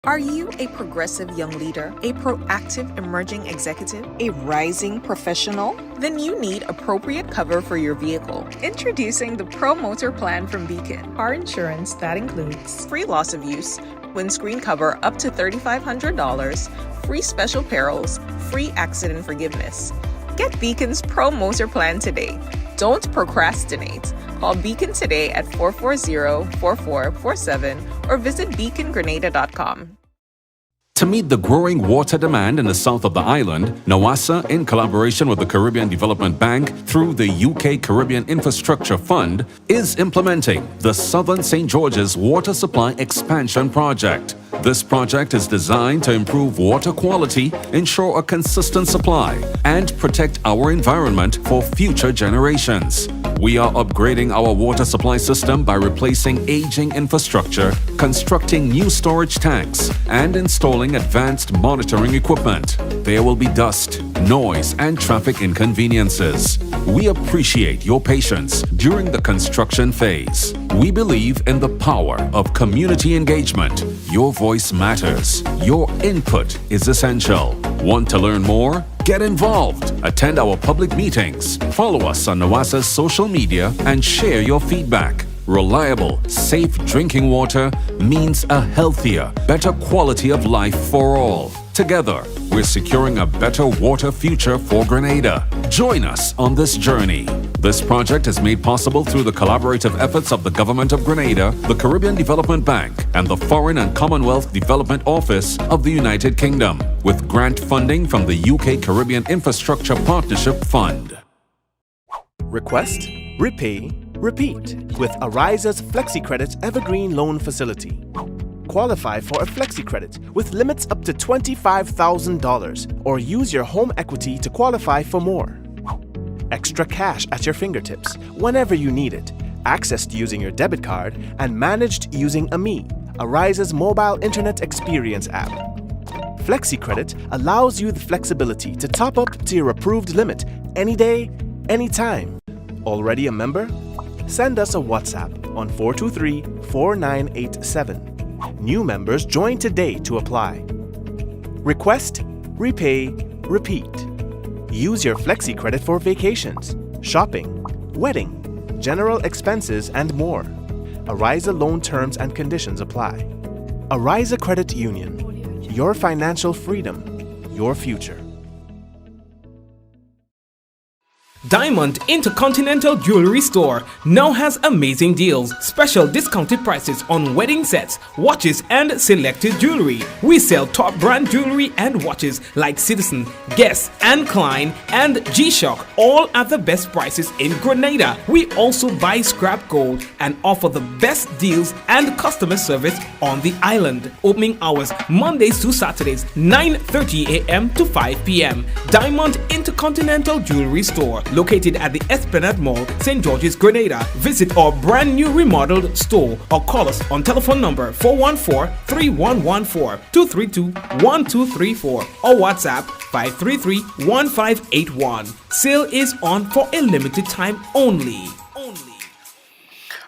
Are you a progressive young leader, a proactive emerging executive, a rising professional? Then you need appropriate cover for your vehicle. Introducing the Pro Motor Plan from Beacon. Car insurance that includes free loss of use, windscreen cover up to $3,500, free special perils, free accident forgiveness. Get Beacon's Pro Motor Plan today. Don't procrastinate. Call Beacon today at 440-4447 or visit beacongrenada.com. To meet the growing water demand in the south of the island, NAWASA, in collaboration with the Caribbean Development Bank through the UK Caribbean Infrastructure Fund, is implementing the Southern St. George's Water Supply Expansion Project. This project is designed to improve water quality, ensure a consistent supply, and protect our environment for future generations. We are upgrading our water supply system by replacing aging infrastructure, constructing new storage tanks, and installing advanced monitoring equipment. There will be dust, noise, and traffic inconveniences. We appreciate your patience during the construction phase. We believe in the power of community engagement. Your voice matters. Your input is essential. Want to learn more? Get involved. Attend our public meetings. Follow us on NAWASA's social media and share your feedback. Reliable, safe drinking water means a healthier, better quality of life for all. Together, we're securing a better water future for Grenada. Join us on this journey. This project is made possible through the collaborative efforts of the Government of Grenada, the Caribbean Development Bank, and the Foreign and Commonwealth Development Office of the United Kingdom, with grant funding from the UK Caribbean Infrastructure Partnership Fund. Request, repay, repeat with Ariza's FlexiCredit Evergreen Loan Facility. Qualify for a FlexiCredit with limits up to $25,000 or use your home equity to qualify for more. Extra cash at your fingertips whenever you need it, accessed using your debit card and managed using AMI, Ariza's mobile internet experience app. FlexiCredit allows you the flexibility to top up to your approved limit any day, anytime. Already a member? Send us a WhatsApp on 423-4987. New members join today to apply. Request, repay, repeat. Use your FlexiCredit for vacations, shopping, wedding, general expenses, and more. Ariza loan terms and conditions apply. Ariza Credit Union. Your financial freedom, your future. Diamond Intercontinental Jewelry Store now has amazing deals, special discounted prices on wedding sets, watches, and selected jewelry. We sell top brand jewelry and watches like Citizen, Guess, and Klein, and G-Shock, all at the best prices in Grenada. We also buy scrap gold and offer the best deals and customer service on the island. Opening hours Mondays to Saturdays, 9:30 a.m. to 5 p.m. Diamond Intercontinental Jewelry Store, located at the Esplanade Mall, St. George's, Grenada. Visit our brand new remodeled store or call us on telephone number 414-3114, 232-1234 or WhatsApp 533-1581. Sale is on for a limited time only.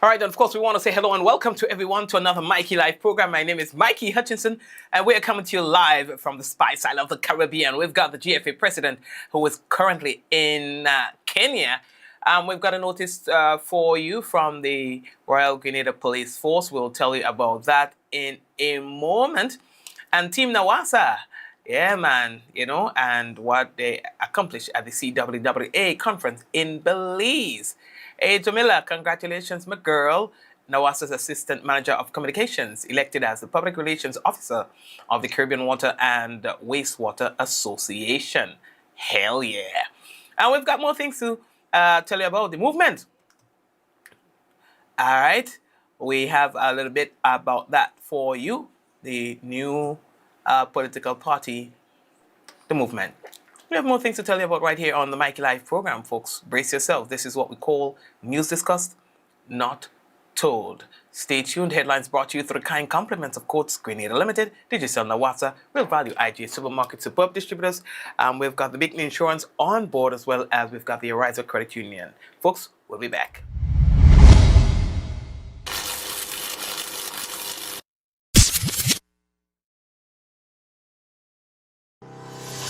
All right, and of course, we want to say hello and welcome to everyone to another Mikey Live program. My name is Mikey Hutchinson, and we are coming to you live from the Spice Isle of the Caribbean. We've got the GFA president, who is currently in Kenya. We've got a notice for you from the Royal Grenada Police Force. We'll tell you about that in a moment. And Team NAWASA, yeah, man, you know, and what they accomplished at the CWWA conference in Belize. Hey, Jamila, congratulations, my girl. NAWASA's Assistant Manager of Communications, elected as the Public Relations Officer of the Caribbean Water and Wastewater Association. Hell yeah. And we've got more things to tell you about the movement. All right. We have a little bit about that for you. The new political party, the movement. We have more things to tell you about right here on the Mikey Live program, folks. Brace yourself. This is what we call news discussed, not told. Stay tuned. Headlines brought to you through the kind compliments of Courts Grenada Limited, Digicel NAWASA, Real Value IGA Supermarket Superb Distributors. We've got the Big Insurance on board, as well as we've got the Ariza Credit Union. Folks, we'll be back.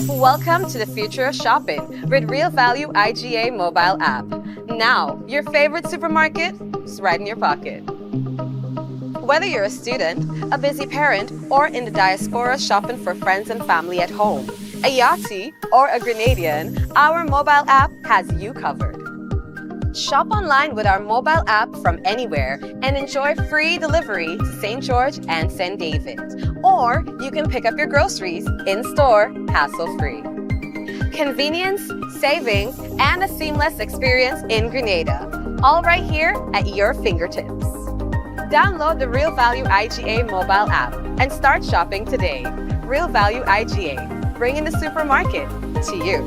Welcome to the future of shopping with Real Value IGA mobile app. Now, your favorite supermarket is right in your pocket. Whether you're a student, a busy parent, or in the diaspora shopping for friends and family at home, a Yachty or a Grenadian, our mobile app has you covered. Shop online with our mobile app from anywhere and enjoy free delivery to St. George and St. David. Or you can pick up your groceries in-store, hassle-free. Convenience, savings, and a seamless experience in Grenada. All right here at your fingertips. Download the Real Value IGA mobile app and start shopping today. Real Value IGA, bringing the supermarket to you.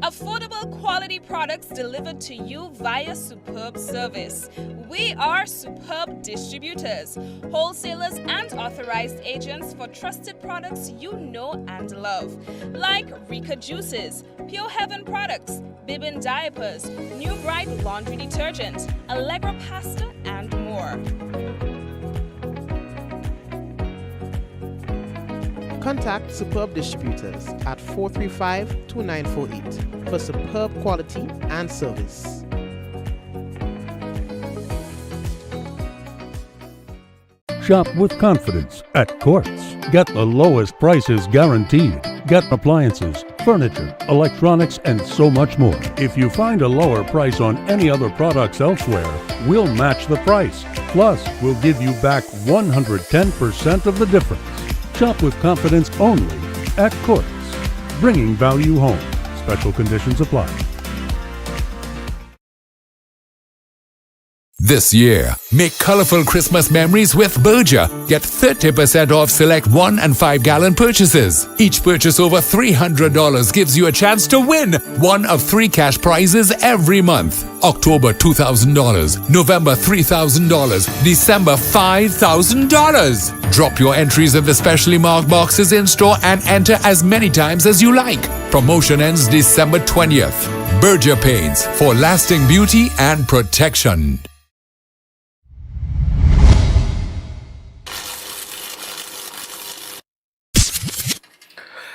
Affordable quality products delivered to you via superb service. We are Superb Distributors, wholesalers and authorized agents for trusted products you know and love, like Rika Juices, Pure Heaven products, Bibbin diapers, New Bright laundry detergent, Allegra pasta, and more. Contact Superb Distributors at 435-2948 for superb quality and service. Shop with confidence at Quartz. Get the lowest prices guaranteed. Get appliances, furniture, electronics, and so much more. If you find a lower price on any other products elsewhere, we'll match the price. Plus, we'll give you back 110% of the difference. Shop with confidence only at Quartz. Bringing value home. Special conditions apply. This year, make colorful Christmas memories with Berger. Get 30% off select 1 and 5 gallon purchases. Each purchase over $300 gives you a chance to win one of 3 cash prizes every month. October $2,000, November $3,000, December $5,000. Drop your entries in the specially marked boxes in store and enter as many times as you like. Promotion ends December 20th. Berger Paints for lasting beauty and protection.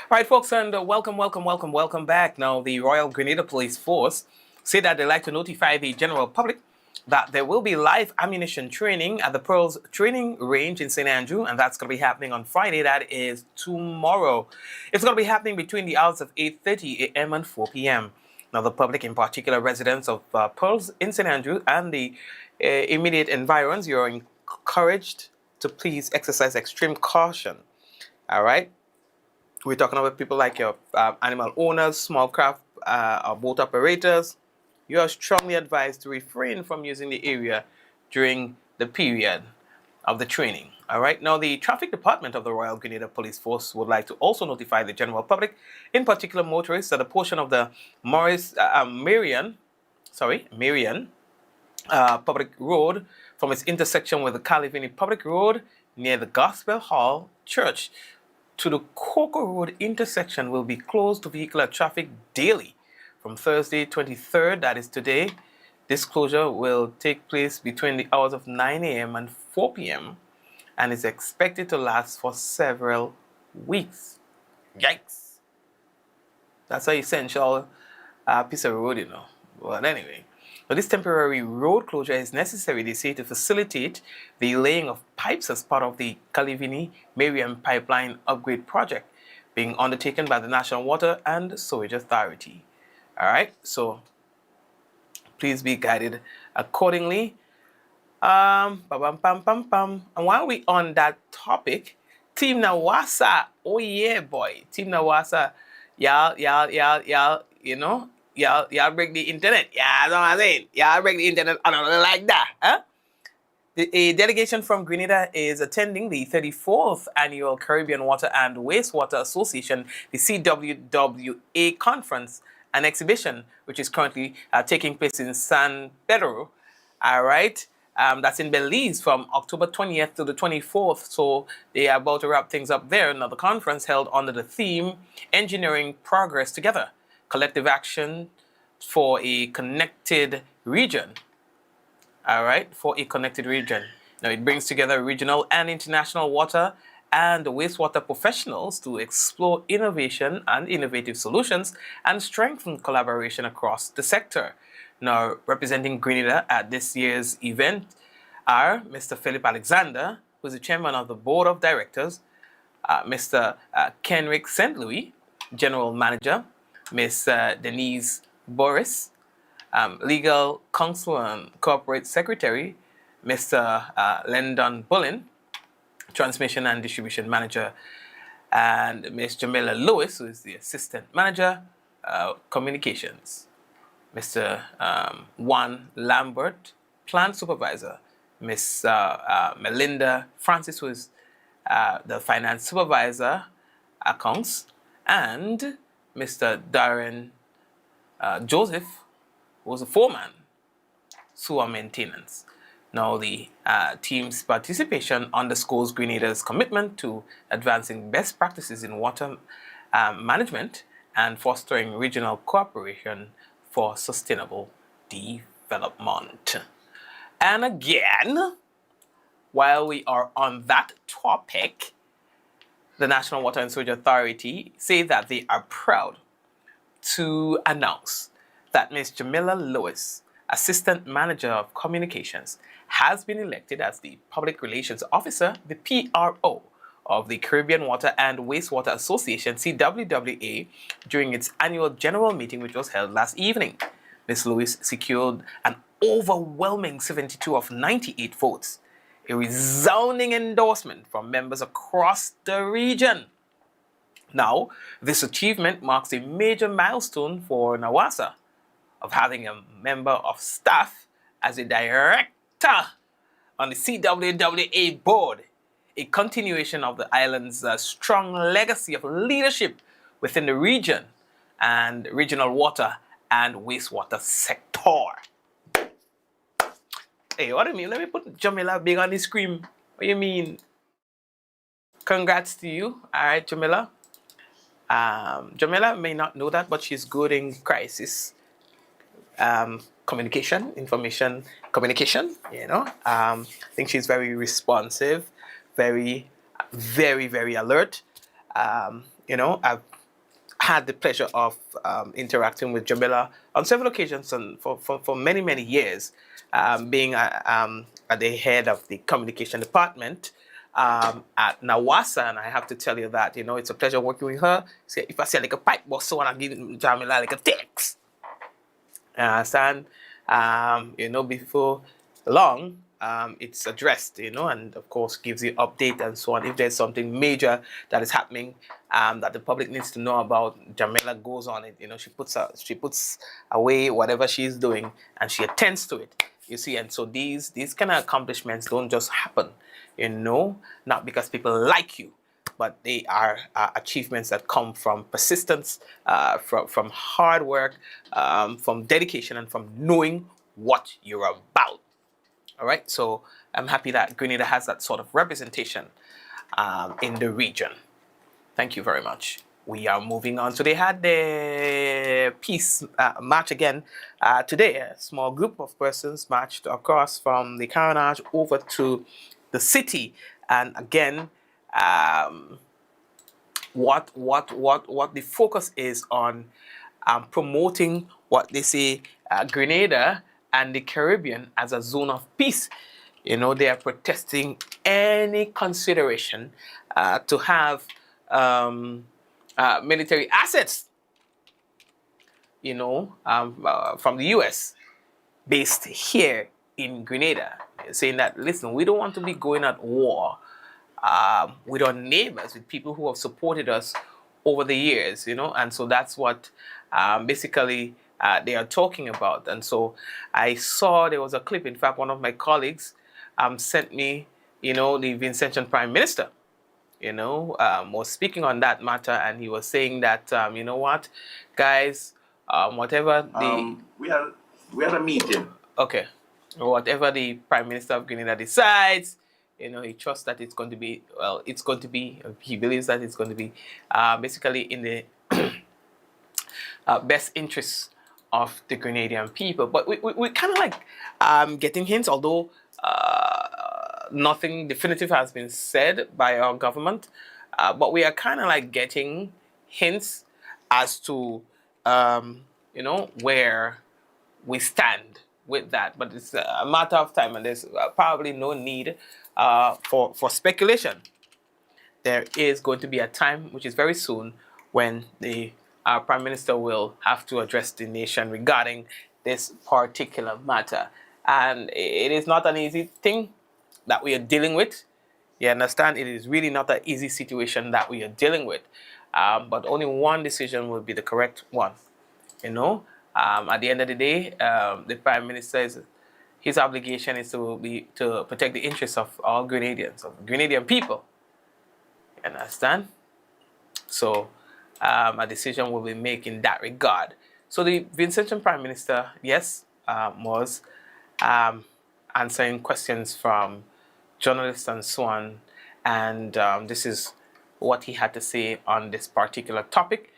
All right, folks, and welcome back. Now, the Royal Grenada Police Force say that they'd like to notify the general public that there will be live ammunition training at the Pearls Training Range in St. Andrew, and that's going to be happening on Friday. That is tomorrow. It's going to be happening between the hours of 8:30 a.m. and 4 p.m. Now, the public, in particular residents of Pearls in St. Andrew and the immediate environs, you're encouraged to please exercise extreme caution. All right? We're talking about people like your animal owners, small craft or boat operators. You are strongly advised to refrain from using the area during the period of the training. All right. Now, the traffic department of the Royal Grenada Police Force would like to also notify the general public, in particular motorists, that a portion of the Marion Public Road from its intersection with the Calivini Public Road near the Gospel Hall Church to the Coco Road intersection will be closed to vehicular traffic daily from Thursday 23rd, that is today. This closure will take place between the hours of 9 a.m. and 4 p.m. and is expected to last for several weeks. Yikes! That's an essential piece of road, you know. But anyway, so this temporary road closure is necessary, they say, to facilitate the laying of pipes as part of the Calivini-Marion Pipeline Upgrade Project being undertaken by the National Water and Sewage Authority. All right, so please be guided accordingly. And while we on that topic, Team Nawasa, oh yeah, boy, Team Nawasa, y'all, you know, y'all break the internet. Yeah, that's what I'm saying. Y'all break the internet like that, huh? A delegation from Grenada is attending the 34th Annual Caribbean Water and Wastewater Association, the CWWA Conference and Exhibition, which is currently taking place in San Pedro. All right. That's in Belize from October 20th to the 24th. So they are about to wrap things up there. Now, the conference held under the theme, Engineering Progress Together, Collective Action for a Connected Region. All right, for a connected region. Now, it brings together regional and international water and wastewater professionals to explore innovation and innovative solutions and strengthen collaboration across the sector. Now, representing Grenada at this year's event are Mr. Philip Alexander, who is the chairman of the board of directors, Mr. Kenrick St. Louis, general manager, Ms. Denise Boris, legal counsel and corporate secretary, Mr. Lyndon Bullen, transmission and distribution manager, and Ms. Jamila Lewis, who is the assistant manager, communications, Mr. Juan Lambert, plant supervisor, Ms. Melinda Francis, who is the finance supervisor, accounts, and Mr. Darren Joseph, who was a foreman, sewer maintenance. Now, the team's participation underscores Grenada's commitment to advancing best practices in water management and fostering regional cooperation for sustainable development. And again, while we are on that topic, the National Water and Sewage Authority say that they are proud to announce that Ms. Jamila Lewis, Assistant Manager of Communications, has been elected as the Public Relations Officer, the PRO, of the Caribbean Water and Wastewater Association, CWWA, during its annual general meeting, which was held last evening. Ms. Lewis secured an overwhelming 72 of 98 votes, a resounding endorsement from members across the region. Now, this achievement marks a major milestone for NAWASA of having a member of staff as a director on the CWWA board, a continuation of the island's strong legacy of leadership within the region and regional water and wastewater sector. Hey, what do you mean? Let me put Jamila big on the screen. What do you mean? Congrats to you. All right, Jamila. Jamila may not know that, but she's good in crisis communication, information communication, you know. I think she's very responsive, very, very, very alert. You know, I've had the pleasure of interacting with Jamila on several occasions and for many, many years, being at the head of the communication department at NAWASA, and I have to tell you that, you know, it's a pleasure working with her. See, if I say like a pipe boss, so I give Jamila like a text. Understand? You know, before long, it's addressed, you know, and of course gives you update and so on. If there's something major that is happening that the public needs to know about, Jamila goes on it. You know, she puts away whatever she's doing and she attends to it. You see, and so these kind of accomplishments don't just happen, you know, not because people like you, but they are achievements that come from persistence, from hard work, from dedication, and from knowing what you're about. All right, so I'm happy that Grenada has that sort of representation in the region. Thank you very much. We are moving on. So they had the peace march again today. A small group of persons marched across from the Carnage over to the city, and again, what the focus is on promoting what they say Grenada and the Caribbean as a zone of peace. You know, they are protesting any consideration to have military assets, you know, from the US based here in Grenada, saying that, listen, we don't want to be going at war with our neighbors, with people who have supported us over the years, you know, and so that's what basically they are talking about. And so I saw there was a clip. In fact, one of my colleagues sent me, you know, the Vincentian Prime Minister, you know, was speaking on that matter, and he was saying that, you know what, guys, whatever the... we had a meeting. Okay. Whatever the Prime Minister of Grenada decides, you know, he trusts that it's going to be, well, it's going to be, he believes that it's going to be basically in the best interests of the Grenadian people. But we kind of like getting hints, although nothing definitive has been said by our government, but we are kind of like getting hints as to, where we stand with that. But it's a matter of time, and there's probably no need for speculation. There is going to be a time, which is very soon, when the Prime Minister will have to address the nation regarding this particular matter. And it is not an easy thing that we are dealing with. You understand? It is really not an easy situation that we are dealing with. But only one decision will be the correct one. At the end of the day, the Prime Minister his obligation is to protect the interests of all Grenadians, of Grenadian people. You understand? So a decision will be made in that regard. So the Vincentian Prime Minister, yes, was answering questions from journalists and so on. And this is what he had to say on this particular topic.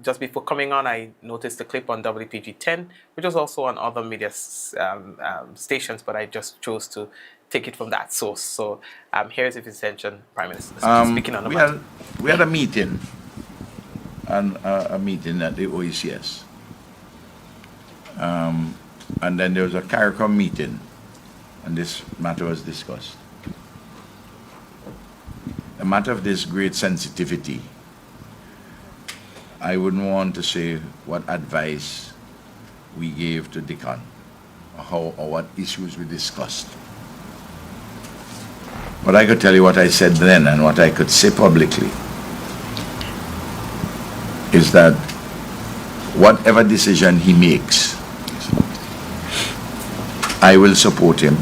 Just before coming on, I noticed the clip on WPG10, which was also on other media stations, but I just chose to take it from that source. So here's the Vincentian Prime Minister speaking on the matter. We had a meeting, a meeting at the OECS. And then there was a CARICOM meeting, and this matter was discussed. A matter of this great sensitivity, I wouldn't want to say what advice we gave to Deacon, or what issues we discussed. But I could tell you what I said then and what I could say publicly is that whatever decision he makes, I will support him,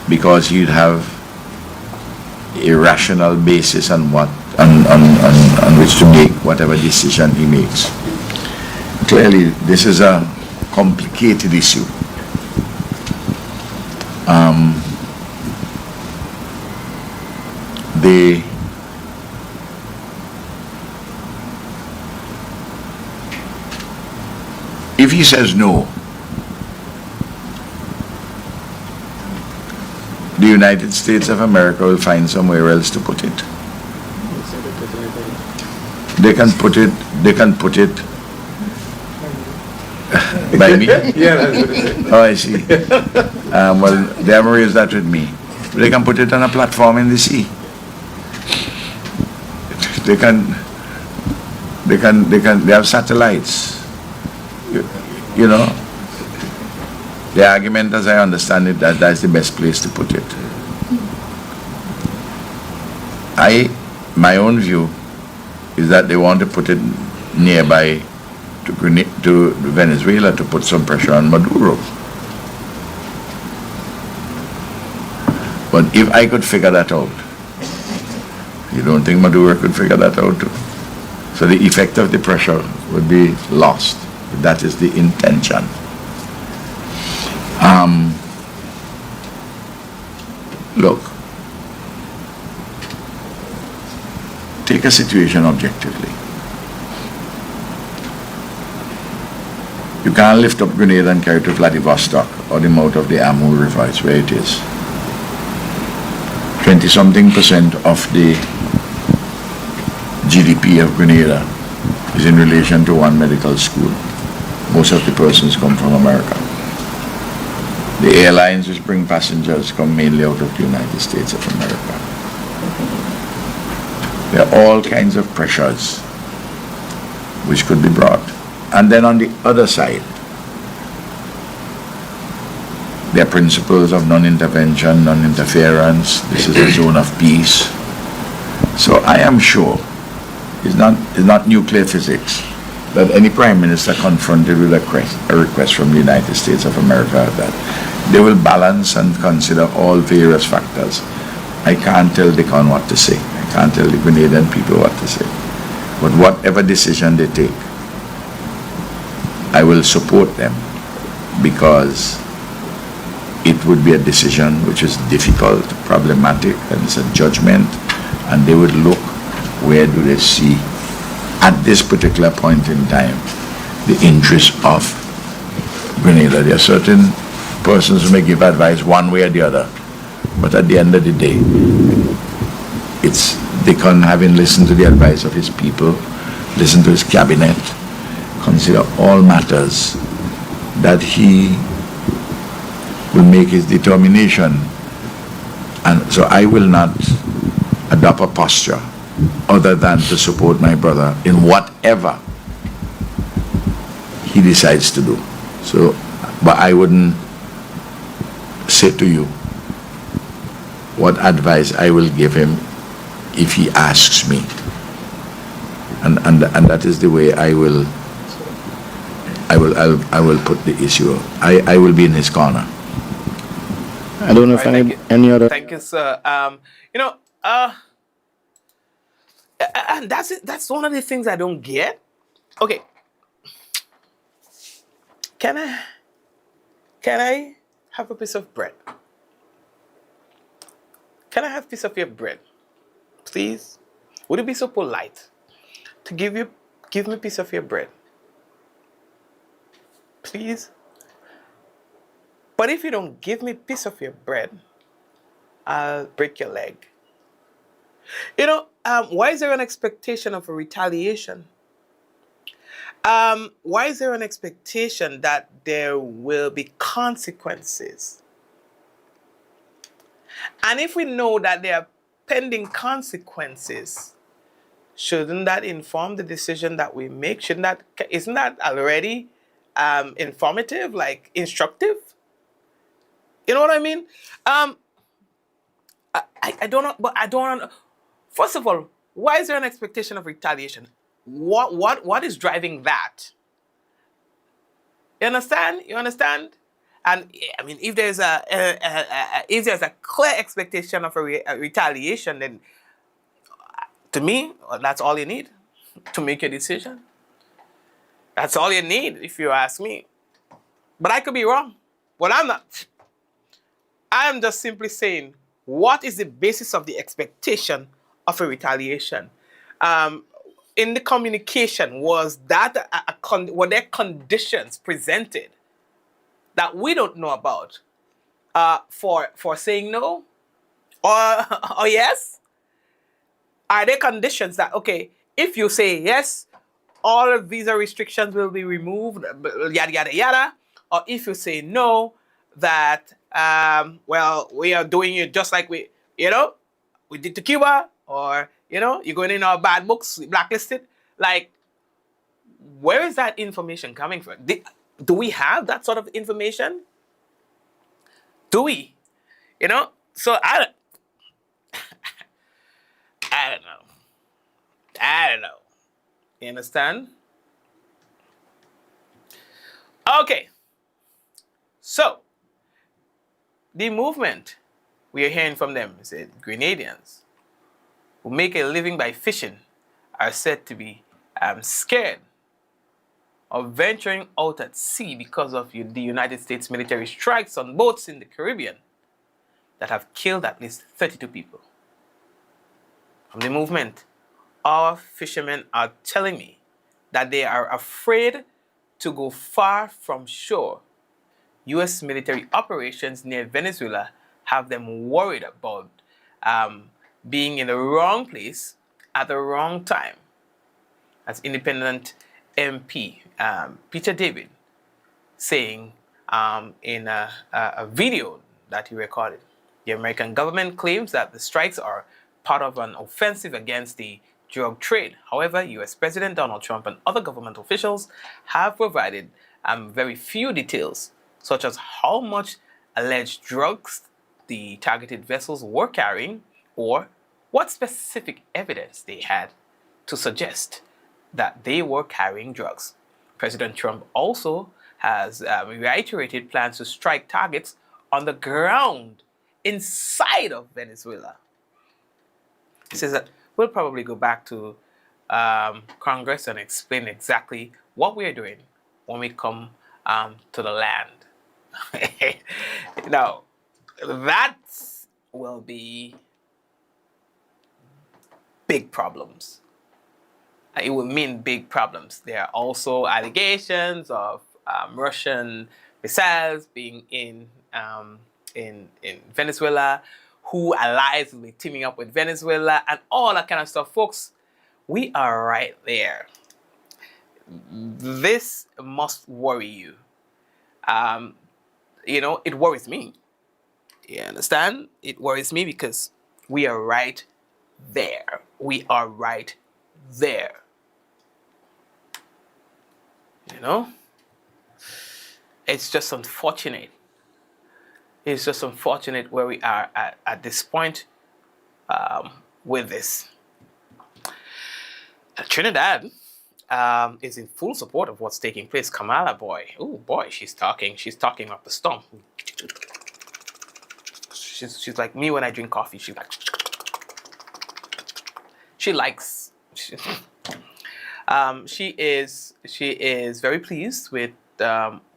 because he'd have a rational basis on which to make whatever decision he makes. Clearly, this is a complicated issue. If he says no, the United States of America will find somewhere else to put it. They can put it by me? Oh, I see. Well, they haven't raised that with me. They can put it on a platform in the sea. They have satellites. You know, the argument, as I understand it, that's the best place to put it. My own view is that they want to put it nearby to Venezuela to put some pressure on Maduro. But if I could figure that out, you don't think Maduro could figure that out too? So the effect of the pressure would be lost. That is the intention. Look, take a situation objectively. You can't lift up Grenada and carry it to Vladivostok or the mouth of the Amur River. It's where it is. 20-something% of the GDP of Grenada is in relation to one medical school. Most of the persons come from America. The airlines which bring passengers come mainly out of the United States of America. There are all kinds of pressures which could be brought. And then on the other side, there are principles of non-intervention, non-interference. This is a zone of peace. So I am sure it's not nuclear physics that any prime minister confronted with a request from the United States of America that they will balance and consider all various factors. I can't tell Deacon what to say. I can't tell the Grenadian people what to say. But whatever decision they take, I will support them, because it would be a decision which is difficult, problematic, and it's a judgment, and they would look where do they see at this particular point in time the interest of Grenada. There are certain persons who may give advice one way or the other. But at the end of the day, it's Dickon, having listened to the advice of his people, listened to his cabinet, consider all matters, that he will make his determination. And so I will not adopt a posture other than to support my brother in whatever he decides to do. So, but I wouldn't say to you what advice I will give him if he asks me. And that is the way I will put the issue. I will be in his corner. I don't know if any other. Thank you, sir. And that's it. That's one of the things I don't get. Okay. Can I have a piece of bread? Can I have a piece of your bread? Please? Would it be so polite to give me a piece of your bread? Please? But if you don't give me a piece of your bread, I'll break your leg. Why is there an expectation of a retaliation? Why is there an expectation that there will be consequences? And if we know that there are pending consequences, shouldn't that inform the decision that we make? Isn't that already informative, like instructive? You know what I mean? I don't know, but I don't. First of all, why is there an expectation of retaliation? What is driving that? You understand? And I mean, if there's a clear expectation of a retaliation, then to me, that's all you need to make a decision. That's all you need, if you ask me. But I could be wrong. Well, I'm not. I am just simply saying, what is the basis of the expectation of a retaliation? In the communication, was that were there conditions presented that we don't know about for saying no or yes? Are there conditions that, okay, if you say yes, all visa restrictions will be removed, yada yada yada, or if you say no, that we are doing it just like we did to Cuba, or you're going in our bad books, blacklisted. Like, where is that information coming from? Do we have that sort of information? Do we? So I don't know. You understand? Okay. So the movement we are hearing from them is that Grenadians who make a living by fishing are said to be scared of venturing out at sea because of the United States military strikes on boats in the Caribbean that have killed at least 32 people. From the movement, our fishermen are telling me that they are afraid to go far from shore. U.S. military operations near Venezuela have them worried about being in the wrong place at the wrong time. As independent MP Peter David saying in a video that he recorded. The American government claims that the strikes are part of an offensive against the drug trade. However, U.S. President Donald Trump and other government officials have provided very few details, such as how much alleged drugs the targeted vessels were carrying, or what specific evidence they had to suggest that they were carrying drugs. President Trump also has reiterated plans to strike targets on the ground inside of Venezuela. He says that we'll probably go back to Congress and explain exactly what we are doing when we come to the land. Now, that will be big problems. It will mean big problems. There are also allegations of Russian missiles being in Venezuela, who allies will be teaming up with Venezuela, and all that kind of stuff. Folks, we are right there. This must worry you. It worries me. You understand? It worries me because we are right there. We are right there. It's just unfortunate. It's just unfortunate where we are at this point with this. Trinidad is in full support of what's taking place. Kamala, boy, oh boy, she's talking up the storm. She's like me when I drink coffee. She's like, she is very pleased with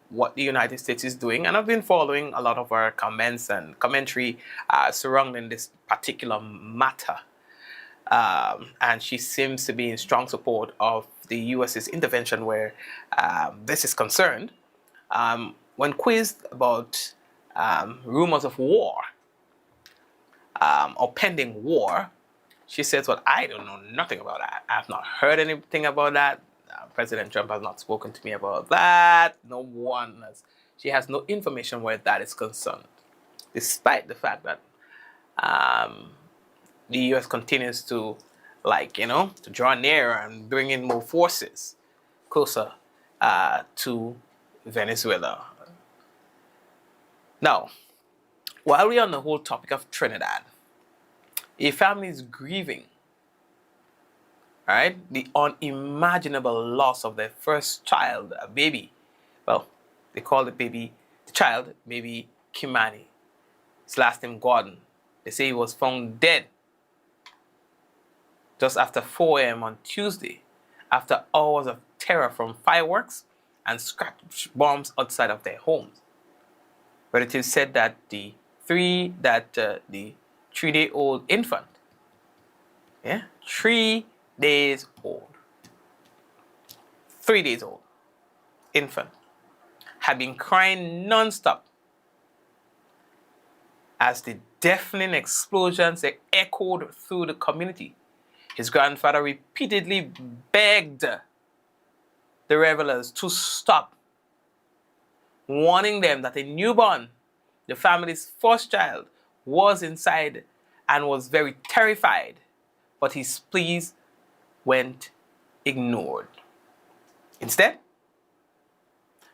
what the United States is doing, and I've been following a lot of our comments and commentary surrounding this particular matter. And she seems to be in strong support of the U.S.'s intervention where this is concerned. When quizzed about rumors of war or pending war, she says, well, I don't know nothing about that. I have not heard anything about that. President Trump has not spoken to me about that. No one has. She has no information where that is concerned, despite the fact that the U.S. continues to, to draw nearer and bring in more forces closer to Venezuela. Now, while we're on the whole topic of Trinidad, a family is grieving, right, the unimaginable loss of their first child, a baby. Well, they call the child, baby Kimani. His last name Gordon. They say he was found dead just after 4 a.m. on Tuesday, after hours of terror from fireworks and scratch bombs outside of their homes. Relatives said that the 3-day-old infant, 3 days old, 3 days old infant, had been crying non-stop as the deafening explosions echoed through the community. His grandfather repeatedly begged the revelers to stop, warning them that a newborn, the family's first child, was inside and was very terrified, but his pleas went ignored. Instead,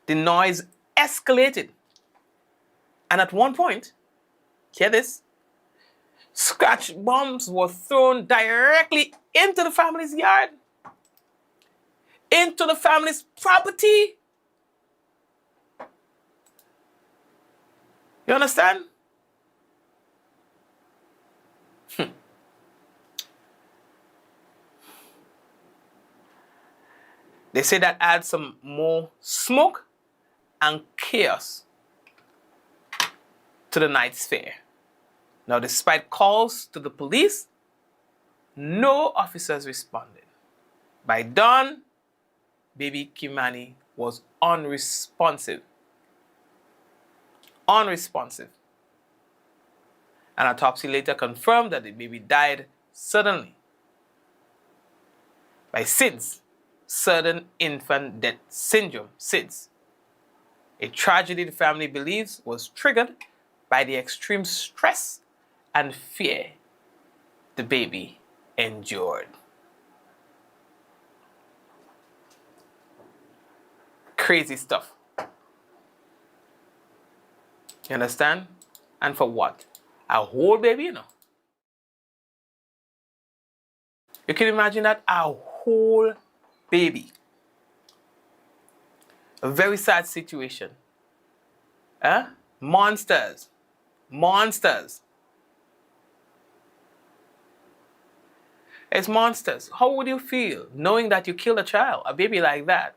the noise escalated, and at one point, hear this, scratch bombs were thrown directly into the family's yard, into the family's property. You understand? They say that adds some more smoke and chaos to the night's fair. Now, despite calls to the police, no officers responded. By dawn, baby Kimani was unresponsive. Unresponsive. An autopsy later confirmed that the baby died suddenly by SIDS, sudden infant death syndrome, SIDS. A tragedy the family believes was triggered by the extreme stress and fear the baby endured. Crazy stuff. You understand? And for what? A whole baby, you know. You can imagine that? A whole baby. A very sad situation. Monsters. Monsters. It's monsters. How would you feel knowing that you killed a child, a baby like that?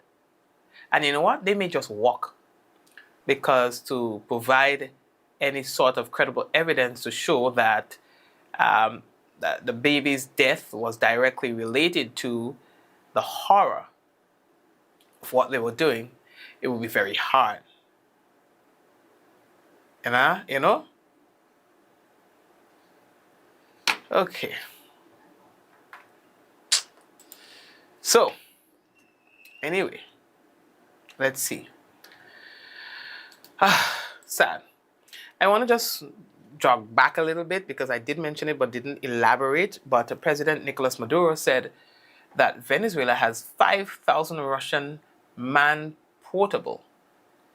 And you know what? They may just walk. Because to provide any sort of credible evidence to show that, that the baby's death was directly related to the horror of what they were doing, it would be very hard. You know? Okay. So, anyway, let's see. Sad. I want to just jog back a little bit because I did mention it but didn't elaborate. But President Nicolas Maduro said that Venezuela has 5,000 Russian man-portable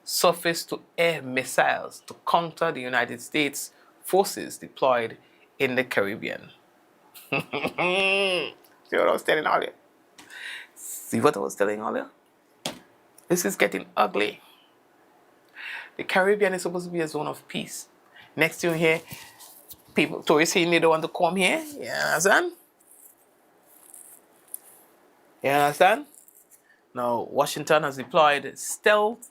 surface-to-air missiles to counter the United States forces deployed in the Caribbean. See what I was telling earlier? See what I was telling earlier? This is getting ugly. The Caribbean is supposed to be a zone of peace. Next thing you hear, people, tourists saying they don't want to come here. You understand? You understand? Now, Washington has deployed stealth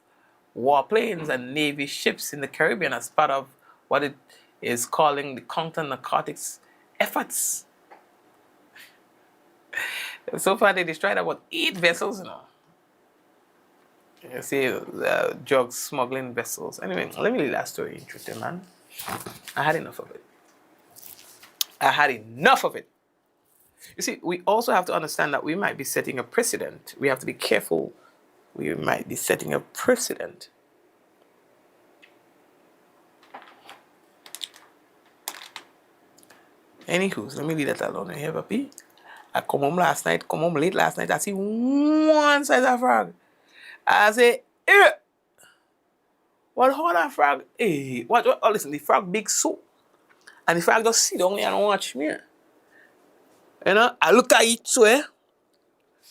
warplanes and Navy ships in the Caribbean as part of what it is calling the counter-narcotics efforts. So far, they destroyed about 8 vessels, you know. You see, drug smuggling vessels. Anyway, let me leave that story interesting, man. I had enough of it. I had enough of it. You see, we also have to understand that we might be setting a precedent. We have to be careful. We might be setting a precedent. Anywho, let me leave that alone. Here, papi. I come home late last night. I see one size of frog. I say, eh. What hold that frog? Hey, what? Oh, listen, the frog big so. And the frog just sit down there and watch me. You know, I look at it so, eh?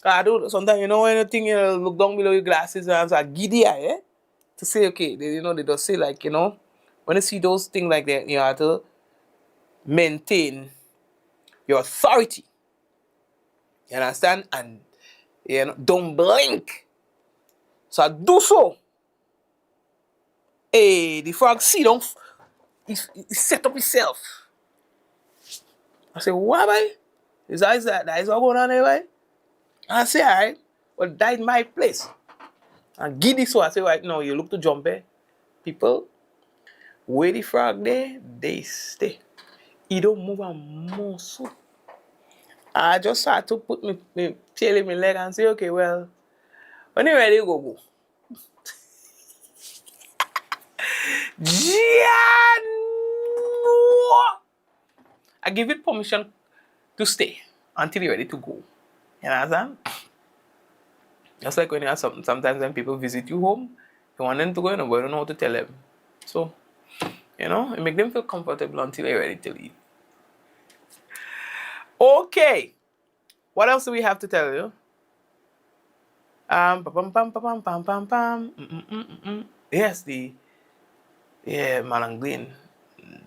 I do sometimes, you know, anything, you know, look down below your glasses and I giddy eye, eh? To say, okay, they just say, like, you know, when you see those things like that, you have to maintain your authority. You understand? And, you know, don't blink. So I do so. Hey, the frog sit down, he set up himself. I say, what, boy? That is all going on there, boy? I say, all right, well, that is my place. And giddy so I say, right now, you look to jump, eh? People, where the frog there, they stay. He don't move a muscle. I just had to put me tail in my leg and say, okay, well, when you're ready, go. I give it permission to stay until you're ready to go. You understand? Just like when you have sometimes when people visit you home, you want them to go, but you don't know how to tell them. So, you know, it make them feel comfortable until they're ready to leave. Okay. What else do we have to tell you? Yes, Malanglin,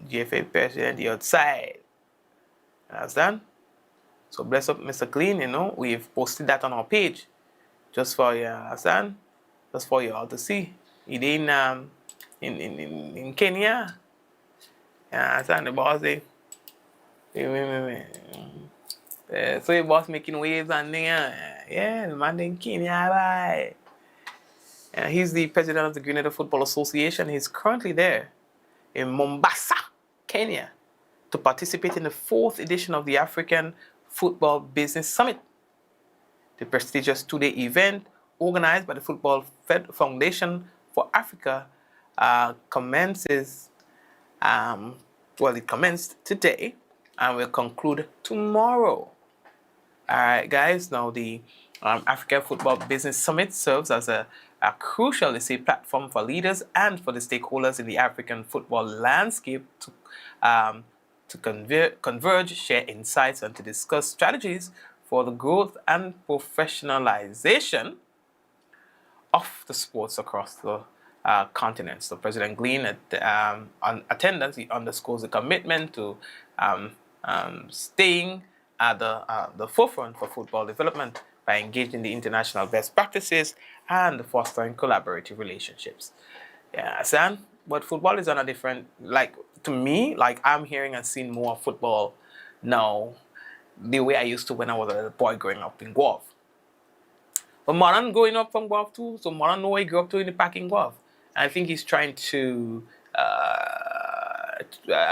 GFA president, the outside. Understand? So bless up Mr. Clean, you know, we've posted that on our page. Just for you, understand? Just for you all to see. He in Kenya. Understand? The boss say, so the boss making waves and things. Yeah, the man in Kenya, bye. He's the president of the Grenada Football Association. He's currently there in Mombasa, Kenya, to participate in the 4th edition of the African Football Business Summit. The prestigious 2-day event organized by the Football Foundation for Africa commences, it commenced today and will conclude tomorrow. All right, guys, now the Africa Football Business Summit serves as a crucial, platform for leaders and for the stakeholders in the African football landscape to converge, share insights, and to discuss strategies for the growth and professionalization of the sports across the continent. So President Glean, on attendance, he underscores the commitment to staying at the forefront for football development by engaging the international best practices and fostering collaborative relationships. Yeah, Sam, but football is on a different, to me, I'm hearing and seeing more football now the way I used to when I was a boy growing up in Guelph. But Maran growing up from Guelph too, so Maran know where he grew up to in the park in Guelph. And I think he's trying to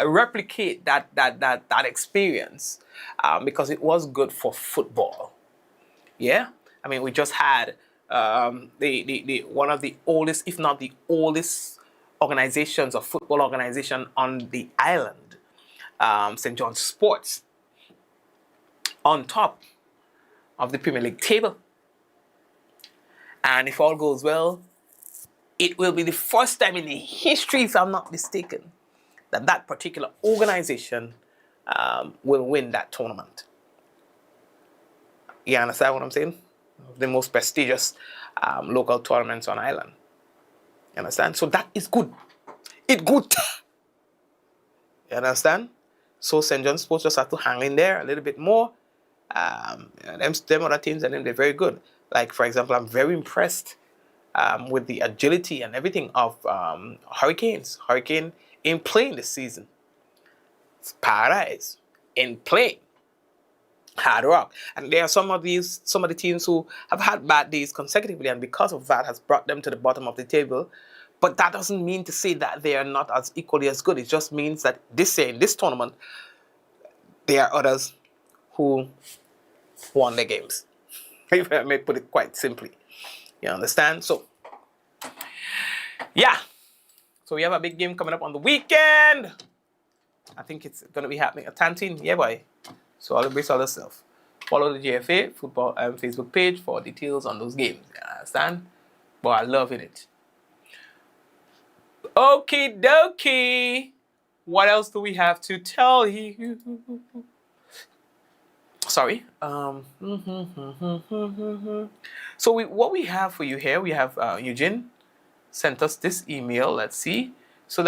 replicate that experience because it was good for football. Yeah, I mean, we just had the one of the oldest, if not the oldest, organizations or football organization on the island, St. John's Sports, on top of the Premier League table. And if all goes well, it will be the first time in the history, if I'm not mistaken, that that particular organization will win that tournament. You understand what I'm saying? The most prestigious local tournaments on island. You understand? So that is good. It's good. You understand? So St. John's Sports just have to hang in there a little bit more. Them other teams, and then they're very good. Like, for example, I'm very impressed with the agility and everything of Hurricanes. Hurricane in playing this season. It's paradise in playing. Hard rock. And there are some of the teams who have had bad days consecutively, and because of that has brought them to the bottom of the table. But that doesn't mean to say that they are not as equally as good. It just means that this year in this tournament, there are others who won their games. If I may put it quite simply. You understand? So, yeah. So we have a big game coming up on the weekend. I think it's going to be happening at Tantin. Yeah, boy. So all the best all yourself. Follow the JFA football Facebook page for details on those games. You understand? Boy, I love it. Okie dokie. What else do we have to tell you? Sorry. So what we have for you here, we have Eugene sent us this email. Let's see. So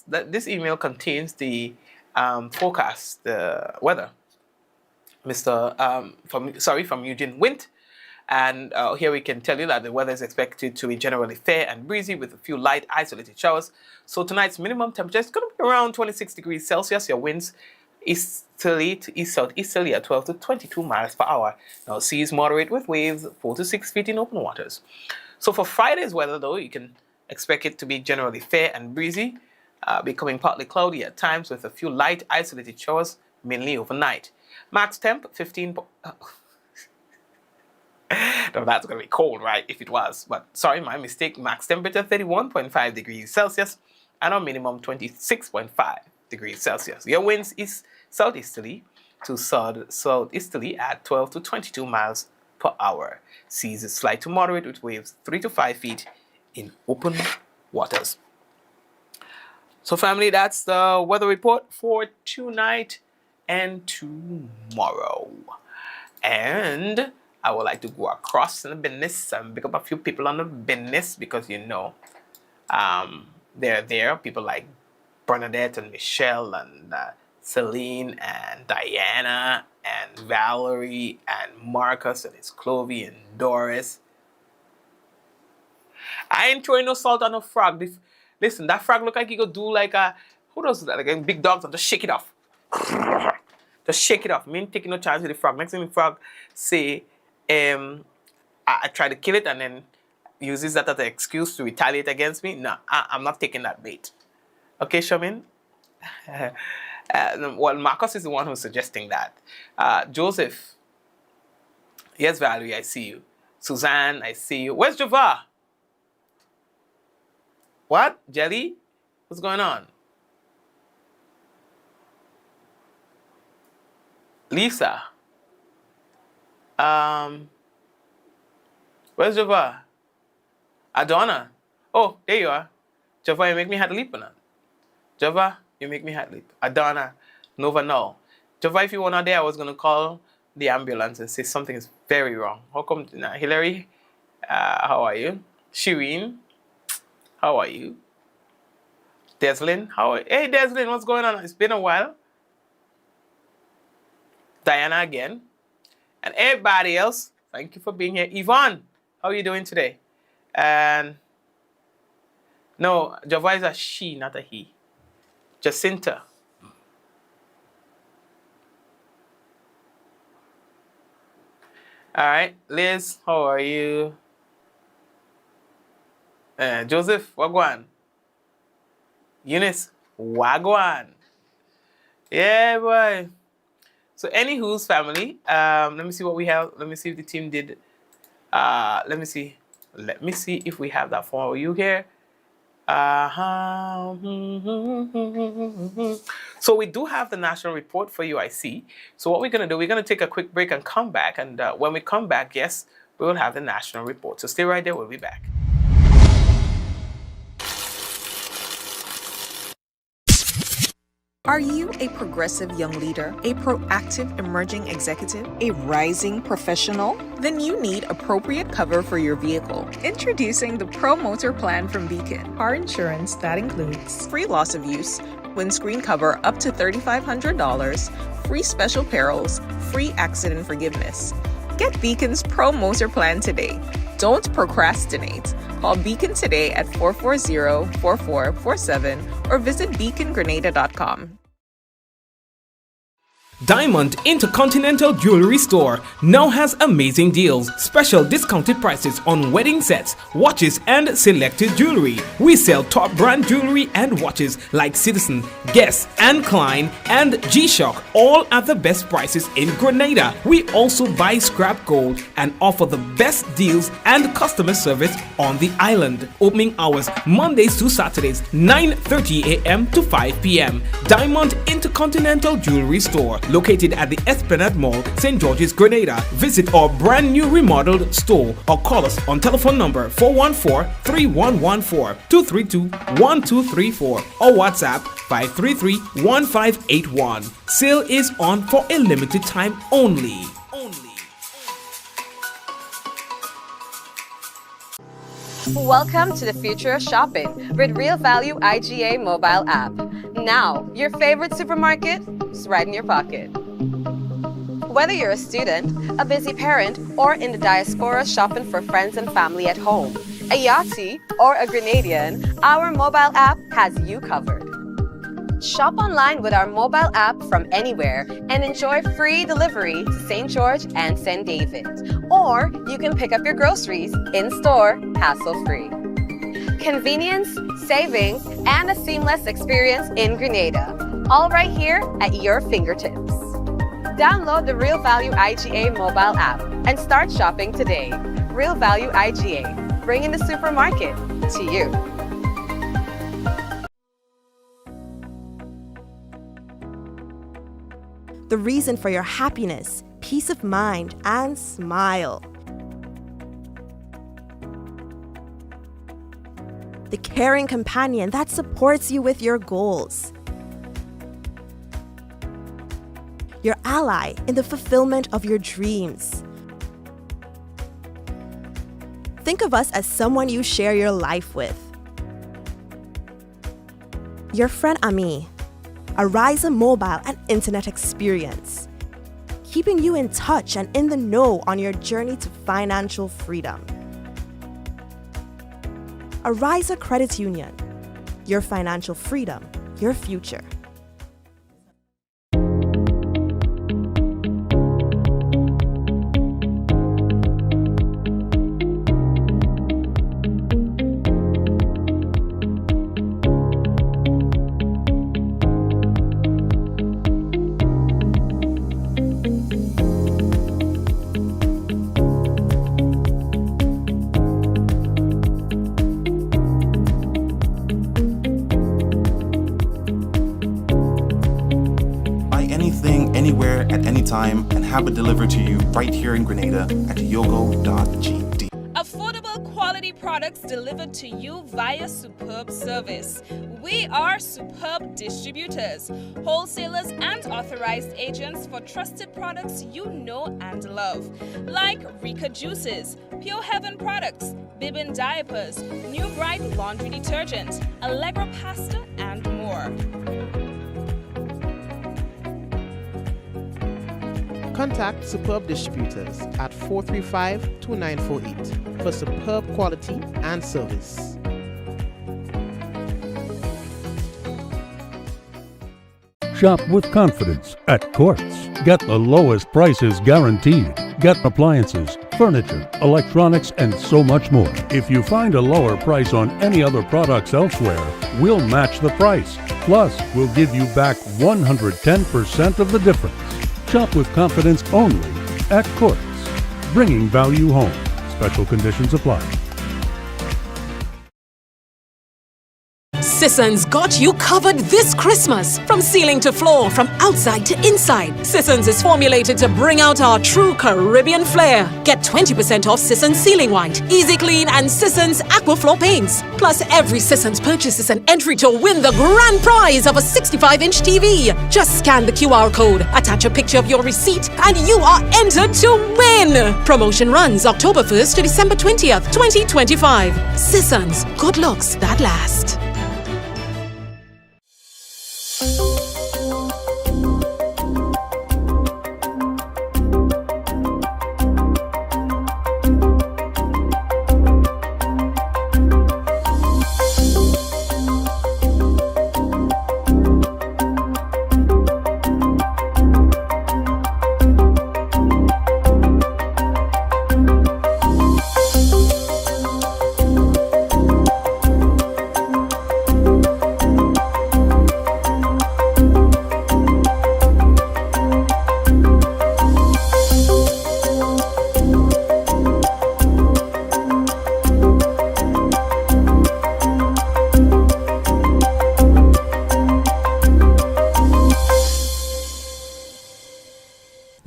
this email contains the forecast, the weather. From Eugene Wint. And here we can tell you that the weather is expected to be generally fair and breezy with a few light isolated showers. So tonight's minimum temperature is going to be around 26 degrees Celsius. Your winds easterly to east southeasterly at 12 to 22 miles per hour. Now seas moderate with waves 4 to 6 feet in open waters. So for Friday's weather though, you can expect it to be generally fair and breezy, becoming partly cloudy at times with a few light isolated showers, mainly overnight. Max temp 15. No, that's going to be cold, right? If it was. But sorry, my mistake. Max temperature 31.5 degrees Celsius and our minimum 26.5 degrees Celsius. Your winds is southeasterly to southeasterly at 12 to 22 miles per hour. Seas is slight to moderate with waves 3 to 5 feet in open waters. So family, that's the weather report for tonight and tomorrow. And I would like to go across in the business and pick up a few people on the business because they're there. People like Bernadette and Michelle and Celine and Diana and Valerie and Marcus and it's Clovey and Doris. I ain't throwing no salt on no frog. Listen, that frog look like he could do like who does that? Like big dogs and just shake it off. Just shake it off. Me ain't taking no chance with the frog. Next thing the frog say, I try to kill it and then uses that as an excuse to retaliate against me. No, I'm not taking that bait. Okay, Shamin? Well, Marcus is the one who's suggesting that. Joseph. Yes, Valerie, I see you. Suzanne, I see you. Where's Java? What? Jelly? What's going on? Lisa. Where's Java? Adonna. Oh, there you are. Java, you make me heart leap or not? Java, you make me heart leap. Adonna, Nova, no. Java, if you were not there, I was going to call the ambulance and say something is very wrong. How come? Hillary, how are you? Shireen, how are you? Deslin, how are you? Hey, Deslin, what's going on? It's been a while. Diana again. And everybody else, thank you for being here. Yvonne, how are you doing today? And no, Java is a she, not a he. Jacinta. All right, Liz, how are you? Joseph, wagwan. Eunice, wagwan. Yeah, boy. So, anywho's family, let me see what we have. Let me see if the team did. Let me see. Let me see if we have that for you here. So we do have the national report for you, I see. So what we're going to do, we're going to take a quick break and come back. And when we come back, yes, we will have the national report. So stay right there. We'll be back. Are you a progressive young leader, a proactive emerging executive, a rising professional? Then you need appropriate cover for your vehicle. Introducing the Pro Motor Plan from Beacon. Car insurance that includes free loss of use, windscreen cover up to $3,500, free special perils, free accident forgiveness. Get Beacon's Pro Motor Plan today. Don't procrastinate. Call Beacon today at 440-4447 or visit beacongrenada.com. Diamond Intercontinental Jewelry Store now has amazing deals, special discounted prices on wedding sets, watches, and selected jewelry. We sell top brand jewelry and watches like Citizen, Guess, and Klein, and G-Shock, all at the best prices in Grenada. We also buy scrap gold and offer the best deals and customer service on the island. Opening hours Mondays to Saturdays, 9:30 a.m. to 5 p.m. Diamond Intercontinental Jewelry Store, located at the Esplanade Mall, St. George's, Grenada. Visit our brand new remodeled store or call us on telephone number 414-3114, 232-1234 or WhatsApp 533-1581. Sale is on for a limited time only. Welcome to the future of shopping with Real Value IGA mobile app. Now, your favorite supermarket is right in your pocket. Whether you're a student, a busy parent, or in the diaspora shopping for friends and family at home, a Yachty, or a Grenadian, our mobile app has you covered. Shop online with our mobile app from anywhere and enjoy free delivery to St. George and St. David. Or you can pick up your groceries in-store, hassle-free. Convenience, savings, and a seamless experience in Grenada. All right here at your fingertips. Download the Real Value IGA mobile app and start shopping today. Real Value IGA, bringing the supermarket to you. The reason for your happiness, peace of mind, and smile. The caring companion that supports you with your goals. Your ally in the fulfillment of your dreams. Think of us as someone you share your life with. Your friend Ami. A Ryza mobile and internet experience, keeping you in touch and in the know on your journey to financial freedom. A Ryza Credit Union, your financial freedom, your future. Anywhere at any time and have it delivered to you right here in Grenada at yogo.gd. Affordable quality products delivered to you via superb service. We are superb distributors, wholesalers, and authorized agents for trusted products you know and love, like Rika Juices, Pure Heaven products, Bibbin diapers, New Bright laundry detergent, Allegra pasta, and more. Contact Superb Distributors at 435-2948 for superb quality and service. Shop with confidence at Quartz. Get the lowest prices guaranteed. Get appliances, furniture, electronics, and so much more. If you find a lower price on any other products elsewhere, we'll match the price. Plus, we'll give you back 110% of the difference. Shop with confidence only at Courts. Bringing value home. Special conditions apply. Sisson's got you covered this Christmas. From ceiling to floor, from outside to inside, Sisson's is formulated to bring out our true Caribbean flair. Get 20% off Sisson's Ceiling White, Easy Clean and Sisson's Aquaflow paints. Plus, every Sisson's purchase is an entry to win the grand prize of a 65-inch TV. Just scan the QR code, attach a picture of your receipt, and you are entered to win. Promotion runs October 1st to December 20th, 2025. Sisson's, good looks that last.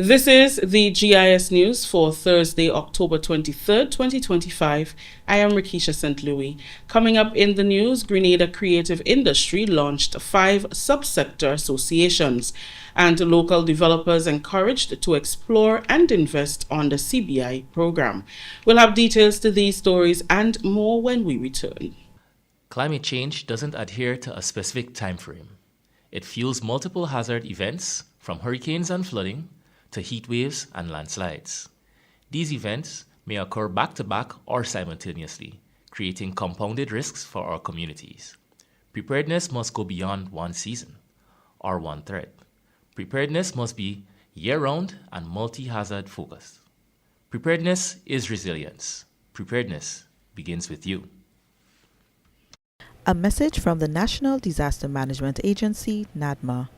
This is the GIS News for Thursday, October 23rd, 2025. I am Rikisha St. Louis. Coming up in the news, Grenada Creative Industry launched 5 subsector associations, and local developers encouraged to explore and invest on the CBI program. We'll have details to these stories and more when we return. Climate change doesn't adhere to a specific time frame. It fuels multiple hazard events, from hurricanes and flooding to heat waves and landslides. These events may occur back-to-back or simultaneously, creating compounded risks for our communities. Preparedness must go beyond one season or one threat. Preparedness must be year-round and multi-hazard focused. Preparedness is resilience. Preparedness begins with you. A message from the National Disaster Management Agency, NADMA.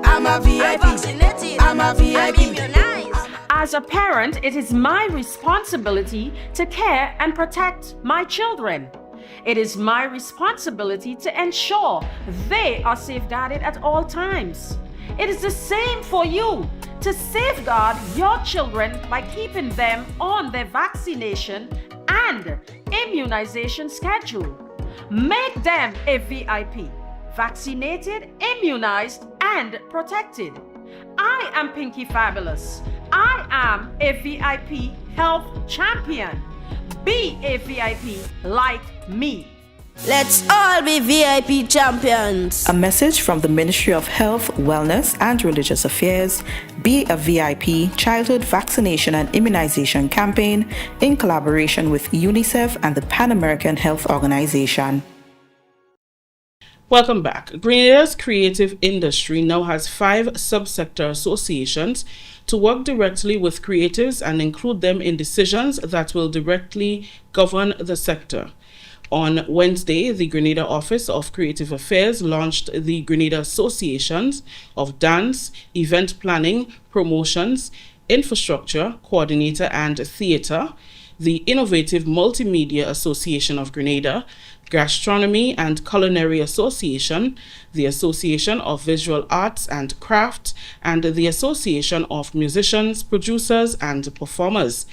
I'm a VIP. I'm vaccinated. I'm a VIP. I'm immunized. As a parent, it is my responsibility to care and protect my children. It is my responsibility to ensure they are safeguarded at all times. It is the same for you to safeguard your children by keeping them on their vaccination and immunization schedule. Make them a VIP. Vaccinated, immunized, and protected. I am Pinky Fabulous. I am a VIP health champion. Be a VIP like me. Let's all be VIP champions. A message from the Ministry of Health, Wellness, and Religious Affairs. Be a VIP Childhood Vaccination and Immunization Campaign in collaboration with UNICEF and the Pan American Health Organization. Welcome back. Grenada's creative industry now has 5 subsector associations to work directly with creatives and include them in decisions that will directly govern the sector. On Wednesday, the Grenada Office of Creative Affairs launched the Grenada Associations of Dance, Event Planning, Promotions, Infrastructure, Coordinator and Theatre, the Innovative Multimedia Association of Grenada, Gastronomy and Culinary Association, the Association of Visual Arts and Craft, and the Association of Musicians, Producers and Performers.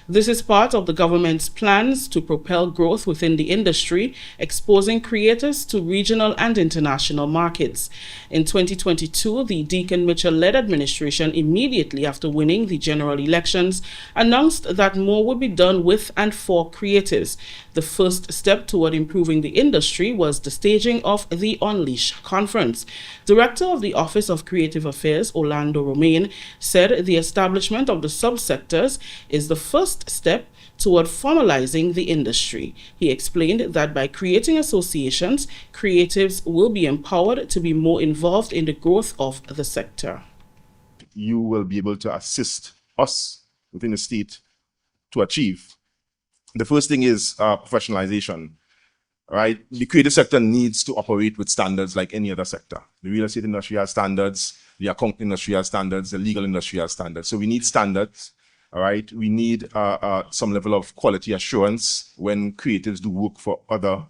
This is part of the government's plans to propel growth within the industry, exposing creators to regional and international markets. In 2022, the Deacon Mitchell-led administration, immediately after winning the general elections, announced that more would be done with and for creatives. The first step toward improving the industry was the staging of the Unleash conference. Director of the Office of Creative Affairs, Orlando Romain, said the establishment of the subsectors is the first step toward formalizing the industry. He explained that by creating associations, creatives will be empowered to be more involved in the growth of the sector. You will be able to assist us within the state to achieve. The first thing is professionalization. Right? The creative sector needs to operate with standards like any other sector. The real estate industry has standards, the accounting industry has standards, the legal industry has standards. So we need standards, all right? We need some level of quality assurance when creatives do work for other